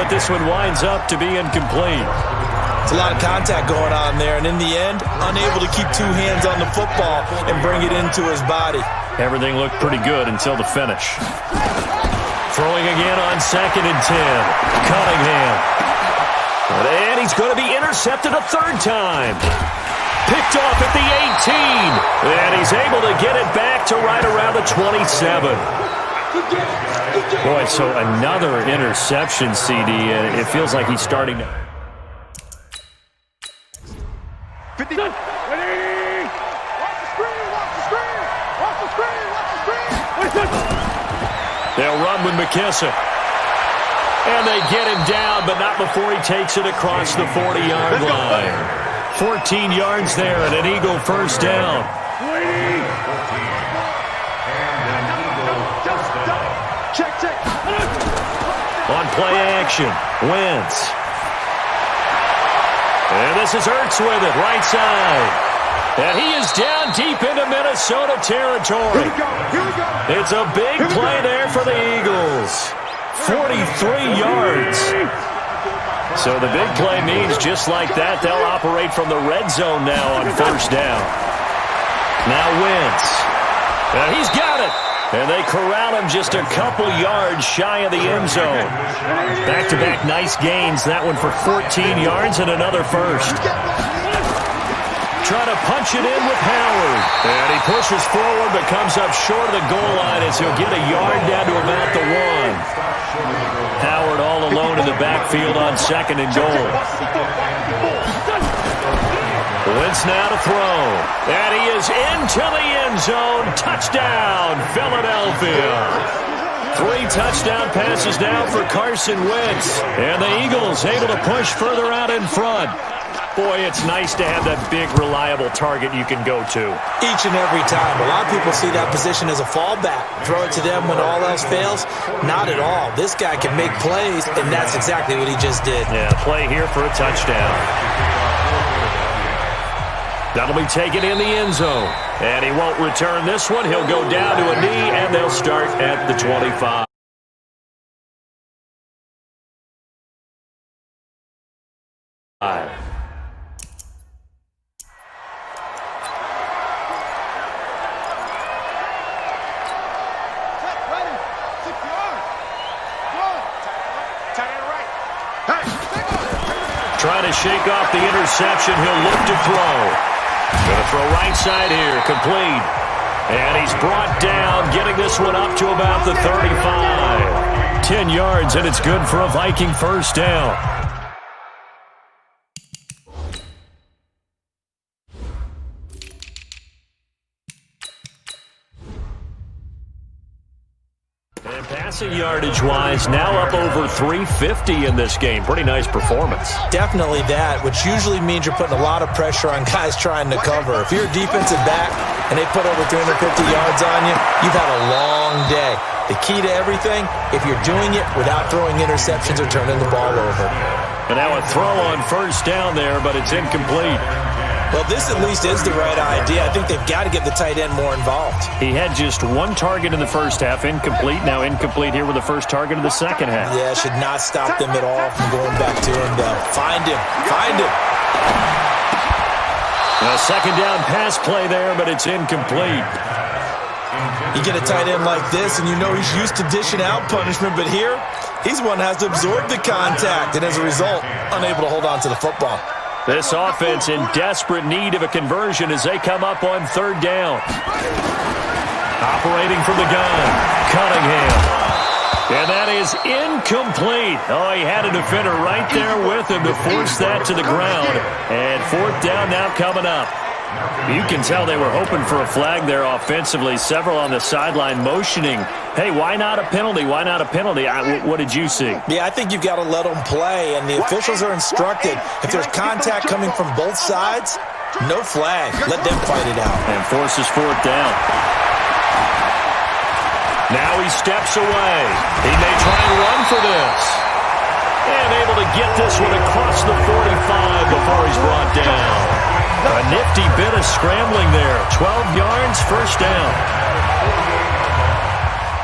S2: but this one winds up to be incomplete.
S3: It's a lot of contact going on there, and in the end, unable to keep two hands on the football and bring it into his body.
S2: Everything looked pretty good until the finish. Throwing again on 2nd and 10. Cunningham. And he's going to be intercepted a third time. Picked off at the 18. And he's able to get it back to right around the 27. Boy, so another interception, CD. And it feels like he's starting to...
S4: 50. Watch the screen! Watch the screen! Watch the screen! Watch the screen!
S2: They'll run with McKissick. And they get him down, but not before he takes it across the 40-yard line. 14 yards there and an Eagle first down.
S4: Check.
S2: On play action, Wentz. And this is Ertz with it, right side. And he is down deep into Minnesota territory.
S4: Here we go.
S2: It's a big play there for the Eagles. 43 yards. So the big play means just like that, they'll operate from the red zone now on first down. Now Wentz. And he's got it. And they corral him just a couple yards shy of the end zone. Back-to-back nice gains. That one for 14 yards and another first. Trying to punch it in with Howard. And he pushes forward but comes up short of the goal line as he'll get a yard down to about the 1. Howard all alone in the backfield on 2nd and goal. Wentz now to throw. And he is into the end zone. Touchdown, Philadelphia. 3 touchdown passes now for Carson Wentz. And the Eagles able to push further out in front. Boy, it's nice to have that big, reliable target you can go to.
S3: Each and every time. A lot of people see that position as a fallback. Throw it to them when all else fails. Not at all. This guy can make plays, and that's exactly what he just did.
S2: Yeah, play here for a touchdown. That'll be taken in the end zone. And he won't return this one. He'll go down to a knee, and they'll start at the 25. Trying to shake off the interception. He'll look to throw. Going to throw right side here. Complete. And he's brought down, getting this one up to about the 35. 10 yards, and it's good for a Viking first down. And passing yardage-wise, now up over 350 in this game. Pretty nice performance.
S3: Definitely that, which usually means you're putting a lot of pressure on guys trying to cover. If you're a defensive back and they put over 350 yards on you, you've had a long day. The key to everything, if you're doing it without throwing interceptions or turning the ball over.
S2: And now a throw on first down there, but it's incomplete.
S3: Well, this at least is the right idea. I think they've got to get the tight end more involved.
S2: He had just 1 target in the first half, incomplete. Now incomplete here with the first target of the second half.
S3: Yeah, should not stop them at all from going back to him, though. Find him.
S2: A second down pass play there, but it's incomplete.
S3: You get a tight end like this, and you know he's used to dishing out punishment, but here, he's one that has to absorb the contact, and as a result, unable to hold on to the football.
S2: This offense in desperate need of a conversion as they come up on third down. Operating from the gun, Cunningham. And that is incomplete. Oh, he had a defender right there with him to force that to the ground. And fourth down now coming up. You can tell they were hoping for a flag there offensively. Several on the sideline motioning. Hey, why not a penalty? Why not a penalty? What did you see?
S3: Yeah, I think you've got to let them play, and the officials are instructed. If there's contact coming from both sides, no flag. Let them fight it out.
S2: And forces fourth down. Now he steps away. He may try and run for this. And able to get this one across the 45 before he's brought down. A nifty bit of scrambling there. 12 yards, first down.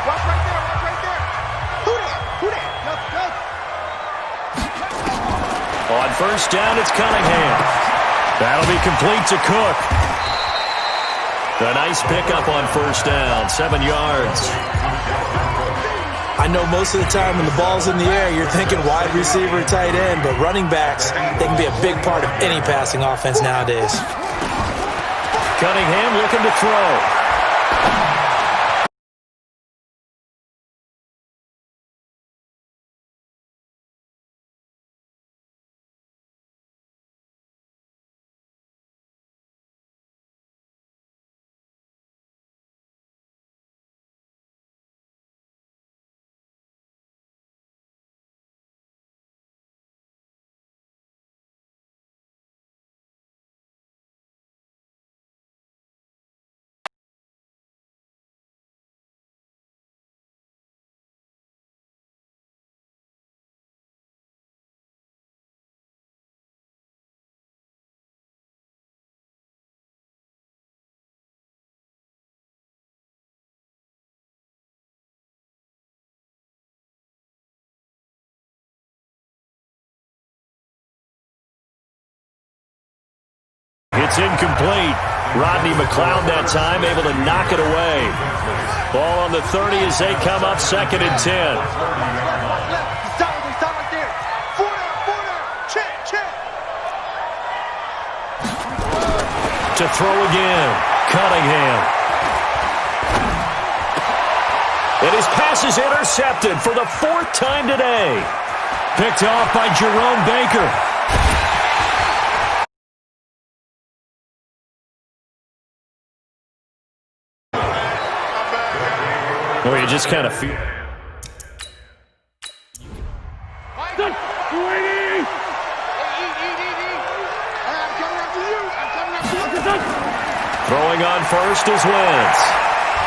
S4: Watch right there. Who that?
S2: first down, it's Cunningham. That'll be complete to Cook. A nice pickup on first down, 7 yards.
S3: I know most of the time when the ball's in the air, you're thinking wide receiver, tight end, but running backs, they can be a big part of any passing offense nowadays.
S2: Cunningham looking to throw. It's incomplete. Rodney McLeod that time able to knock it away. Ball on the 30 as they come up 2nd and 10.
S4: Stop right there. 4 down. Check.
S2: To throw again. Cunningham. And his pass is intercepted for the 4th time today. Picked off by Jerome Baker. Well, you just kind of feel... Throwing on first is Wentz.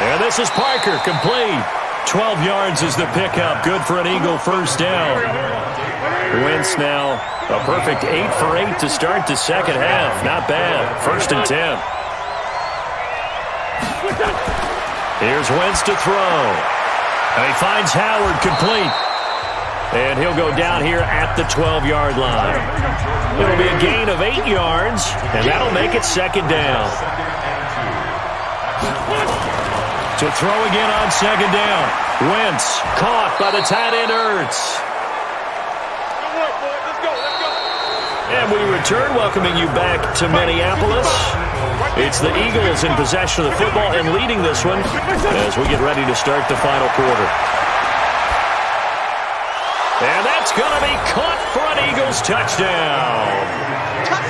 S2: And this is Parker, complete. 12 yards is the pickup. Good for an Eagle first down. Wentz now a perfect 8 for 8 to start the second half. Not bad. 1st and 10. Here's Wentz to throw. And he finds Howard complete. And he'll go down here at the 12-yard line. It'll be a gain of 8 yards, and that'll make it 2nd down. To throw again on 2nd down. Wentz caught by the tight end Ertz. And we return, welcoming you back to Minneapolis. It's the Eagles in possession of the football and leading this one as we get ready to start the final quarter. And that's going to be caught for an Eagles touchdown.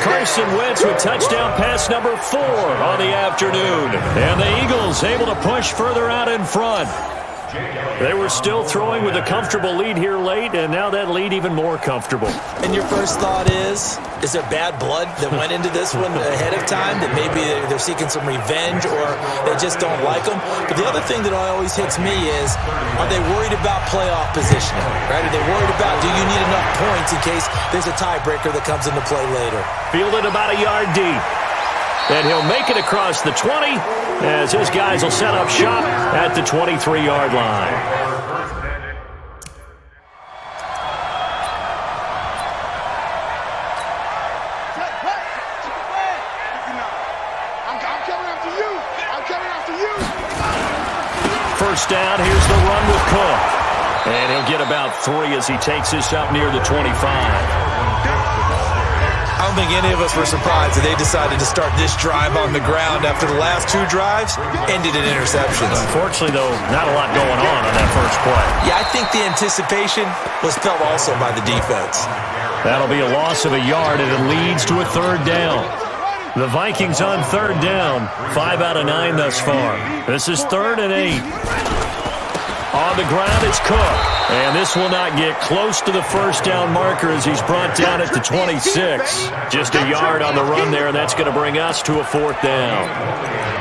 S2: Carson Wentz with touchdown pass number 4 on the afternoon. And the Eagles able to push further out in front. They were still throwing with a comfortable lead here late, and now that lead even more comfortable.
S3: And your first thought is there bad blood that went into this one ahead of time, that maybe they're seeking some revenge or they just don't like them? But the other thing that always hits me is, are they worried about playoff positioning? Right? Are they worried about, do you need enough points in case there's a tiebreaker that comes into play later?
S2: Fielded about a yard deep. And he'll make it across the 20 as his guys will set up shop at the 23-yard line. First down, here's the run with Cook. And he'll get about 3 as he takes this up near the 25.
S3: I don't think any of us were surprised that they decided to start this drive on the ground after the last 2 drives ended in interceptions.
S2: Unfortunately, though, not a lot going on that first play.
S3: Yeah, I think the anticipation was felt also by the defense.
S2: That'll be a loss of a yard, and it leads to a 3rd down. The Vikings on 3rd down, 5 out of 9 thus far. This is 3rd and 8. On the ground, it's Cook. And this will not get close to the first down marker as he's brought down at the 26. Just a yard on the run there, and that's going to bring us to a 4th down.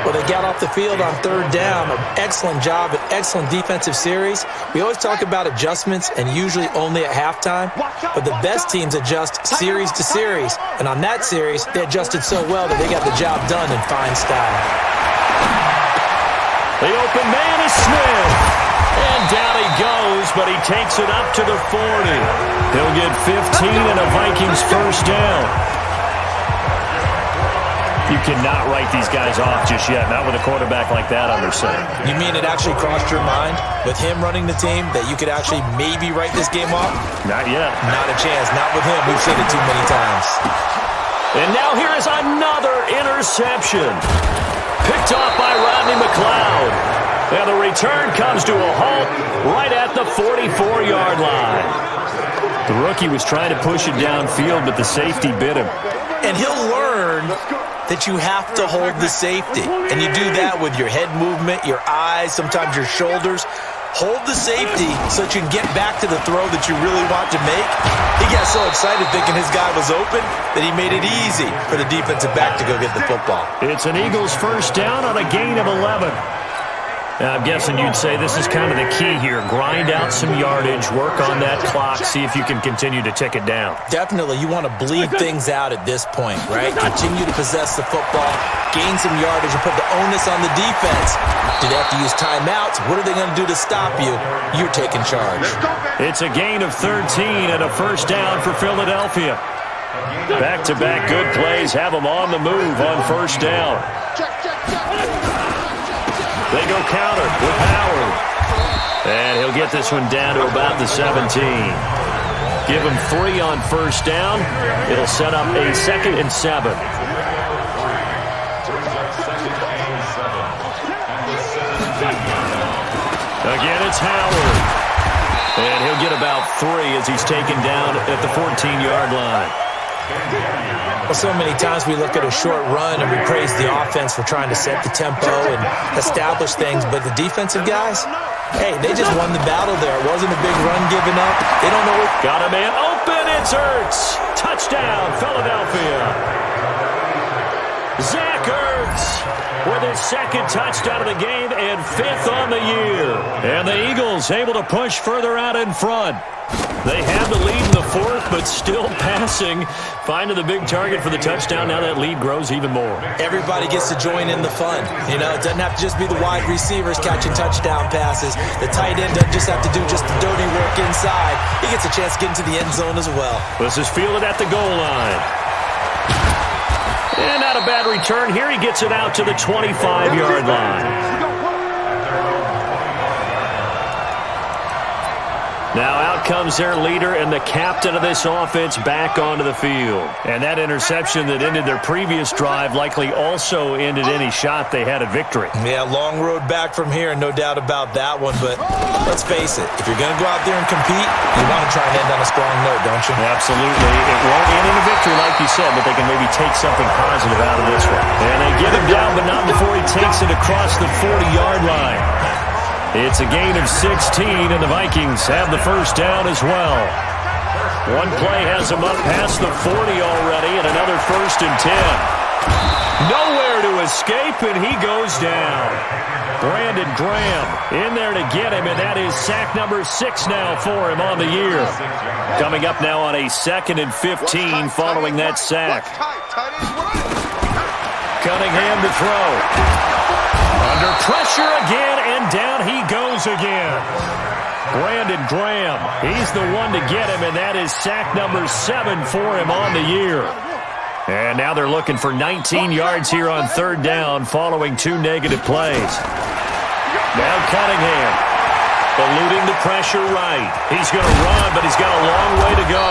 S3: Well, they got off the field on 3rd down. An excellent job, an excellent defensive series. We always talk about adjustments and usually only at halftime, but the best teams adjust series to series. And on that series, they adjusted so well that they got the job done in fine style.
S2: The open man is Smith. And down he goes, but he takes it up to the 40. He'll get 15 and a Vikings first down. You cannot write these guys off just yet, not with a quarterback like that under center.
S3: You mean it actually crossed your mind with him running the team that you could actually maybe write this game off?
S2: Not yet.
S3: Not a chance. Not with him. We've seen it too many times.
S2: And now here is another interception. Picked off by Rodney McLeod. And the return comes to a halt right at the 44-yard line. The rookie was trying to push it downfield, but the safety bit him.
S3: And he'll learn that you have to hold the safety. And you do that with your head movement, your eyes, sometimes your shoulders. Hold the safety so that you can get back to the throw that you really want to make. He got so excited thinking his guy was open that he made it easy for the defensive back to go get the football.
S2: It's an Eagles first down on a gain of 11. Now, I'm guessing you'd say this is kind of the key here. Grind out some yardage, work on that clock, see if you can continue to tick it down.
S3: Definitely, you want to bleed things out at this point, right? Continue to possess the football, gain some yardage, and put the onus on the defense. Do they have to use timeouts? What are they going to do to stop you? You're taking charge.
S2: It's a gain of 13 and a first down for Philadelphia. Back-to-back good plays have them on the move on first down. They go counter with Howard. And he'll get this one down to about the 17. Give him 3 on first down. It'll set up a 2nd and 7. Again, it's Howard. And he'll get about 3 as he's taken down at the 14-yard line.
S3: Well, so many times we look at a short run and we praise the offense for trying to set the tempo and establish things, but the defensive guys, hey, they just won the battle there. It wasn't a big run given up. They don't know what...
S2: Got a man open. It's Ertz. Touchdown, Philadelphia. Zach Ertz with his 2nd touchdown of the game and 5th on the year. And the Eagles able to push further out in front. They had the lead in the 4th, but still passing. Finding the big target for the touchdown. Now that lead grows even more.
S3: Everybody gets to join in the fun. You know, it doesn't have to just be the wide receivers catching touchdown passes. The tight end doesn't just have to do just the dirty work inside. He gets a chance to get into the end zone as well.
S2: This is fielded at the goal line. And not a bad return here. He gets it out to the 25-yard line. Now out comes their leader and the captain of this offense back onto the field. And that interception that ended their previous drive likely also ended any shot they had at victory.
S3: Yeah, long road back from here, no doubt about that one. But let's face it, if you're going to go out there and compete, you want to try and end on a strong note, don't you?
S2: Absolutely. It won't end in a victory like you said, but they can maybe take something positive out of this one. And they get him down, but not before he takes it across the 40-yard line. It's a gain of 16, and the Vikings have the first down as well. One play has him up past the 40 already, and another 1st and 10. Nowhere to escape, and he goes down. Brandon Graham in there to get him, and that is sack number 6 now for him on the year. Coming up now on a 2nd and 15 following that sack. Cunningham to throw. Under pressure again, and down he goes again. Brandon Graham, he's the one to get him, and that is sack number 7 for him on the year. And now they're looking for 19 yards here on 3rd down following 2 negative plays. Now Cunningham, eluding the pressure right. He's going to run, but he's got a long way to go.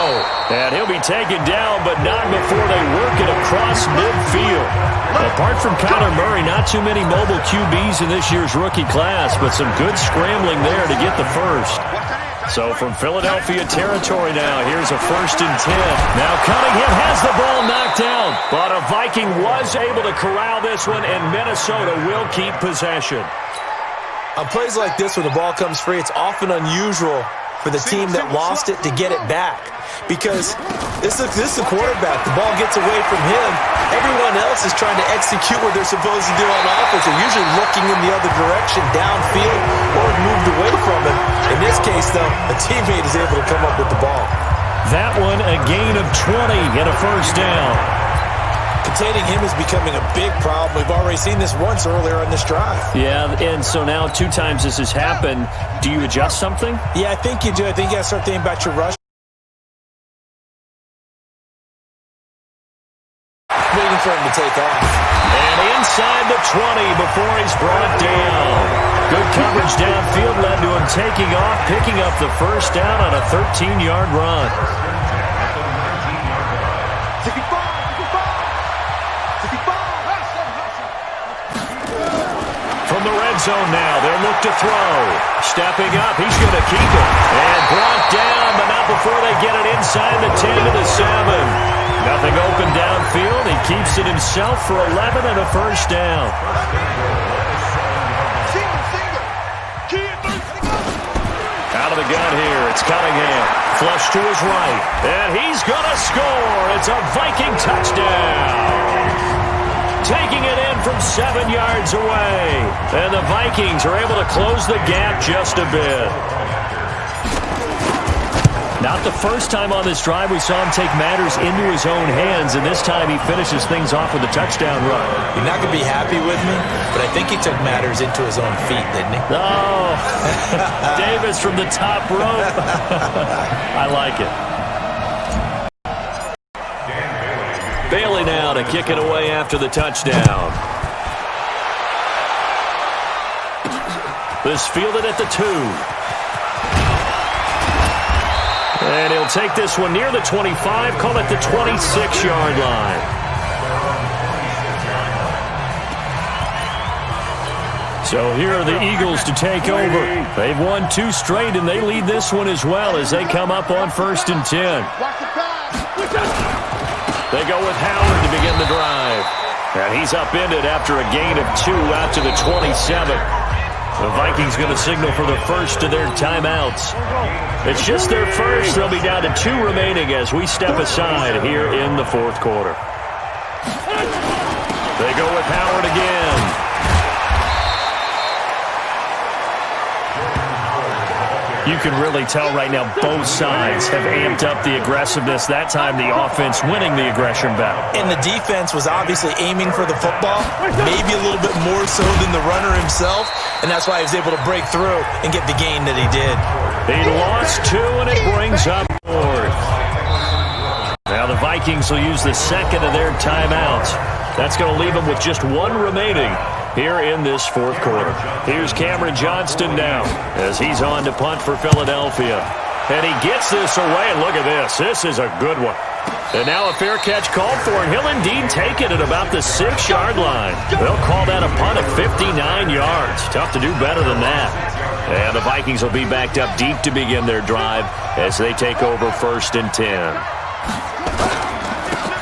S2: And he'll be taken down, but not before they work it across midfield. Apart from Kyler Murray, not too many mobile QBs in this year's rookie class, but some good scrambling there to get the first. So from Philadelphia territory now, here's a 1st and 10. Now Cunningham has the ball knocked down, but a Viking was able to corral this one, and Minnesota will keep possession.
S3: On plays like this, when the ball comes free, it's often unusual for the team that lost it to get it back. Because this is the quarterback. The ball gets away from him. Everyone else is trying to execute what they're supposed to do on offense. They're usually looking in the other direction, downfield, or moved away from him. In this case, though, a teammate is able to come up with the ball.
S2: That one, a gain of 20 and a first down.
S3: Containing him is becoming a big problem. We've already seen this once earlier on this drive.
S2: Yeah, and so now 2 times this has happened. Do you adjust something?
S3: Yeah, I think you do. I think you got to start thinking about your rush. Waiting for him to take off.
S2: And inside the 20 before he's brought down. Good coverage downfield led to him taking off, picking up the first down on a 13-yard run. From the red zone now, they'll look to throw. Stepping up, he's going to keep it. And brought down, but not before they get it inside the 10 to the 7. Nothing open downfield. He keeps it himself for 11 and a first down. Out of the gun here, it's Cunningham. Flush to his right, and he's going to score. It's a Viking touchdown. Taking it in from 7 yards away. And the Vikings are able to close the gap just a bit. Not the first time on this drive we saw him take matters into his own hands, and this time he finishes things off with a touchdown run.
S3: You're not going to be happy with me, but I think he took matters into his own feet, didn't he?
S2: Oh, Davis from the top rope. I like it. Bailey now to kick it away after the touchdown. This fielded at the 2. And he'll take this one near the 25, call it the 26-yard line. So here are the Eagles to take over. They've won 2 straight, and they lead this one as well as they come up on 1st and 10. They go with Howard to begin the drive. And he's upended after a gain of 2 out to the 27. The Vikings going to signal for the first of their timeouts. It's just their first. They'll be down to 2 remaining as we step aside here in the 4th quarter. They go with Howard again. You can really tell right now both sides have amped up the aggressiveness. That time the offense winning the aggression battle.
S3: And the defense was obviously aiming for the football, maybe a little bit more so than the runner himself, and that's why he was able to break through and get the gain that he did.
S2: He lost 2, and it brings up 4th. Now the Vikings will use the second of their timeouts. That's going to leave them with just 1 remaining here in this 4th quarter. Here's Cameron Johnston now as he's on to punt for Philadelphia. And he gets this away, and look at this. This is a good one. And now a fair catch called for, and he'll indeed take it at about the 6-yard line. They'll call that a punt of 59 yards. Tough to do better than that. And the Vikings will be backed up deep to begin their drive as they take over 1st and 10.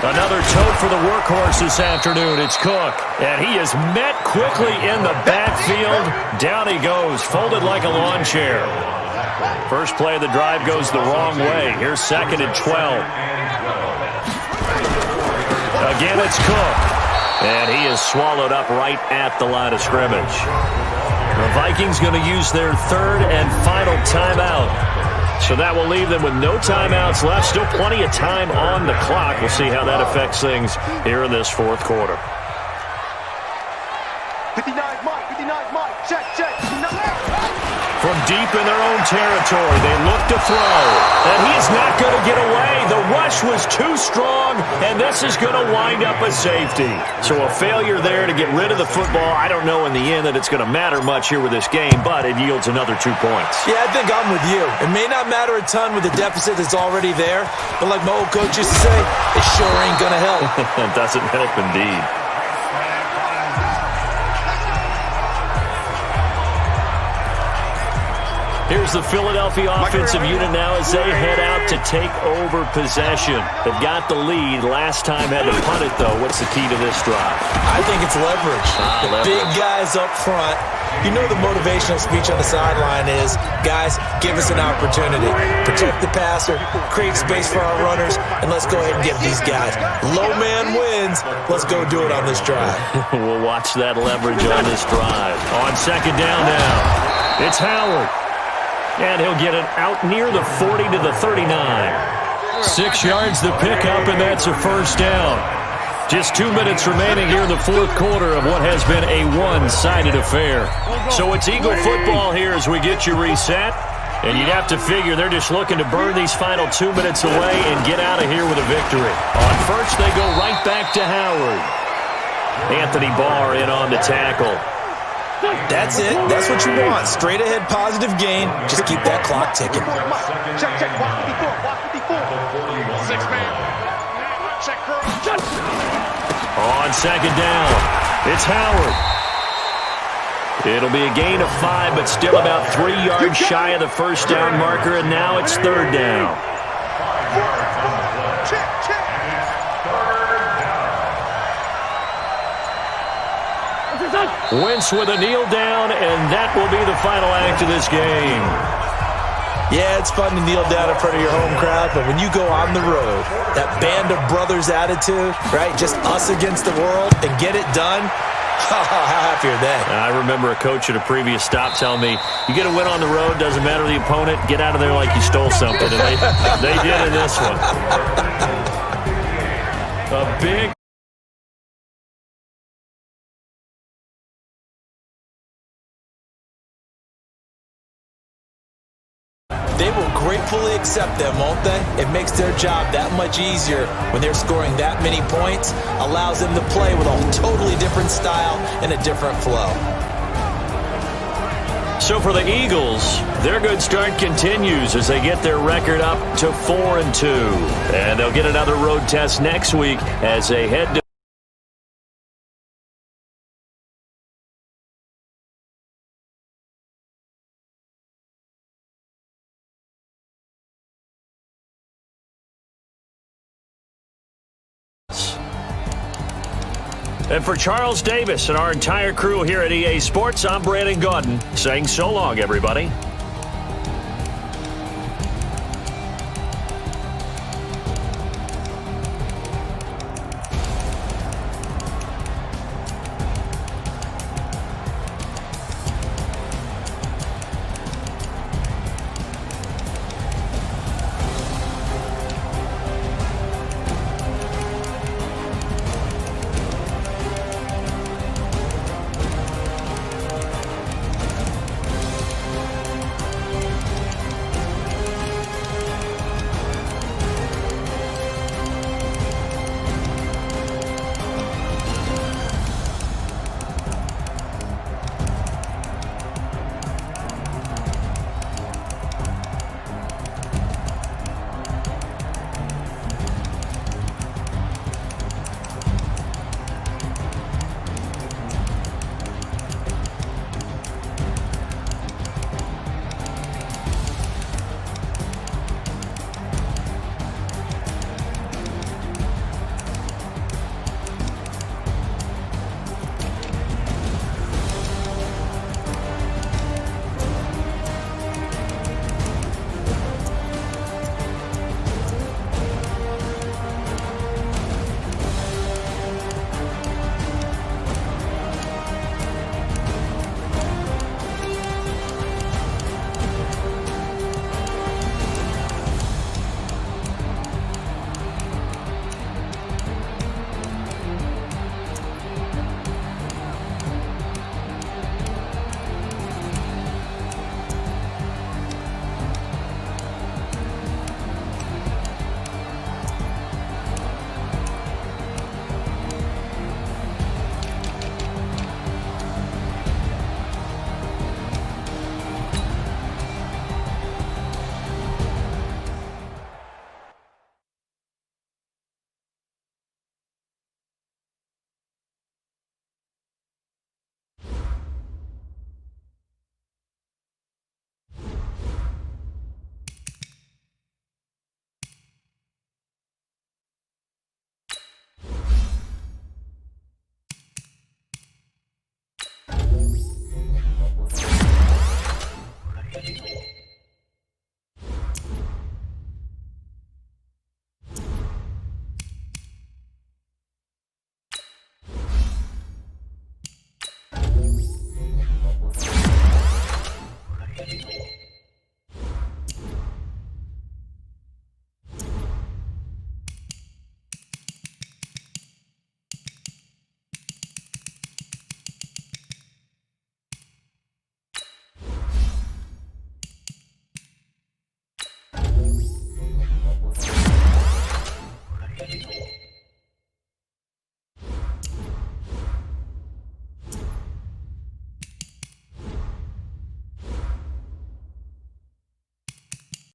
S2: Another tote for the workhorse this afternoon. It's Cook. And he is met quickly in the backfield. Down he goes, folded like a lawn chair. First play of the drive goes the wrong way. Here's 2nd and 12. Again, it's Cook. And he is swallowed up right at the line of scrimmage. The Vikings going to use their 3rd and final timeout. So that will leave them with no timeouts left. Still plenty of time on the clock. We'll see how that affects things here in this 4th quarter.
S4: 59, Mike. 59, Mike. Check. 59.
S2: From deep in their own territory, they look to throw. And he's not going to get away. The rush was too strong, and this is going to wind up a safety. So a failure there to get rid of the football. I don't know in the end that it's going to matter much here with this game, but it yields another 2 points.
S3: Yeah, I think I'm with you. It may not matter a ton with the deficit that's already there, but like my old coach used to say, it sure ain't going to help.
S2: It doesn't help indeed. Here's the Philadelphia offensive unit now as they head out to take over possession. They've got the lead. Last time had to punt it, though. What's the key to this drive?
S3: I think it's leverage. The big guys up front. You know the motivational speech on the sideline is, guys, give us an opportunity. Protect the passer, create space for our runners, and let's go ahead and get these guys. Low man wins. Let's go do it on this drive.
S2: We'll watch that leverage on this drive. On 2nd down now, it's Howard. And he'll get it out near the 40 to the 39. 6 yards the pickup, and that's a first down. Just 2 minutes remaining here in the fourth quarter of what has been a one-sided affair. So it's Eagle football here as we get you reset. And you'd have to figure they're just looking to burn these final 2 minutes away and get out of here with a victory. On first, they go right back to Howard. Anthony Barr in on the tackle.
S3: That's it. That's what you want. Straight ahead positive gain. Just keep that clock ticking.
S4: Check, check, block 54, block 54. 6-man. Check, curl.
S2: On second down, it's Howard. It'll be a gain of 5, but still about 3 yards shy of the first down marker, and now it's third down.
S4: Check, check.
S2: Wentz with a kneel down, and that will be the final act of this game.
S3: Yeah, it's fun to kneel down in front of your home crowd, but when you go on the road, that band of brothers attitude, right, just us against the world, and get it done, how happy are they?
S2: I remember a coach at a previous stop telling me, you get a win on the road, doesn't matter the opponent, get out of there like you stole something, and they did in this one. A big
S3: They will gratefully accept them, won't they? It makes their job that much easier when they're scoring that many points, allows them to play with a totally different style and a different flow.
S2: So for the Eagles, their good start continues as they get their record up to 4-2. And they'll get another road test next week as they head to And for Charles Davis and our entire crew here at EA Sports, I'm Brandon Gaudin saying so long, everybody.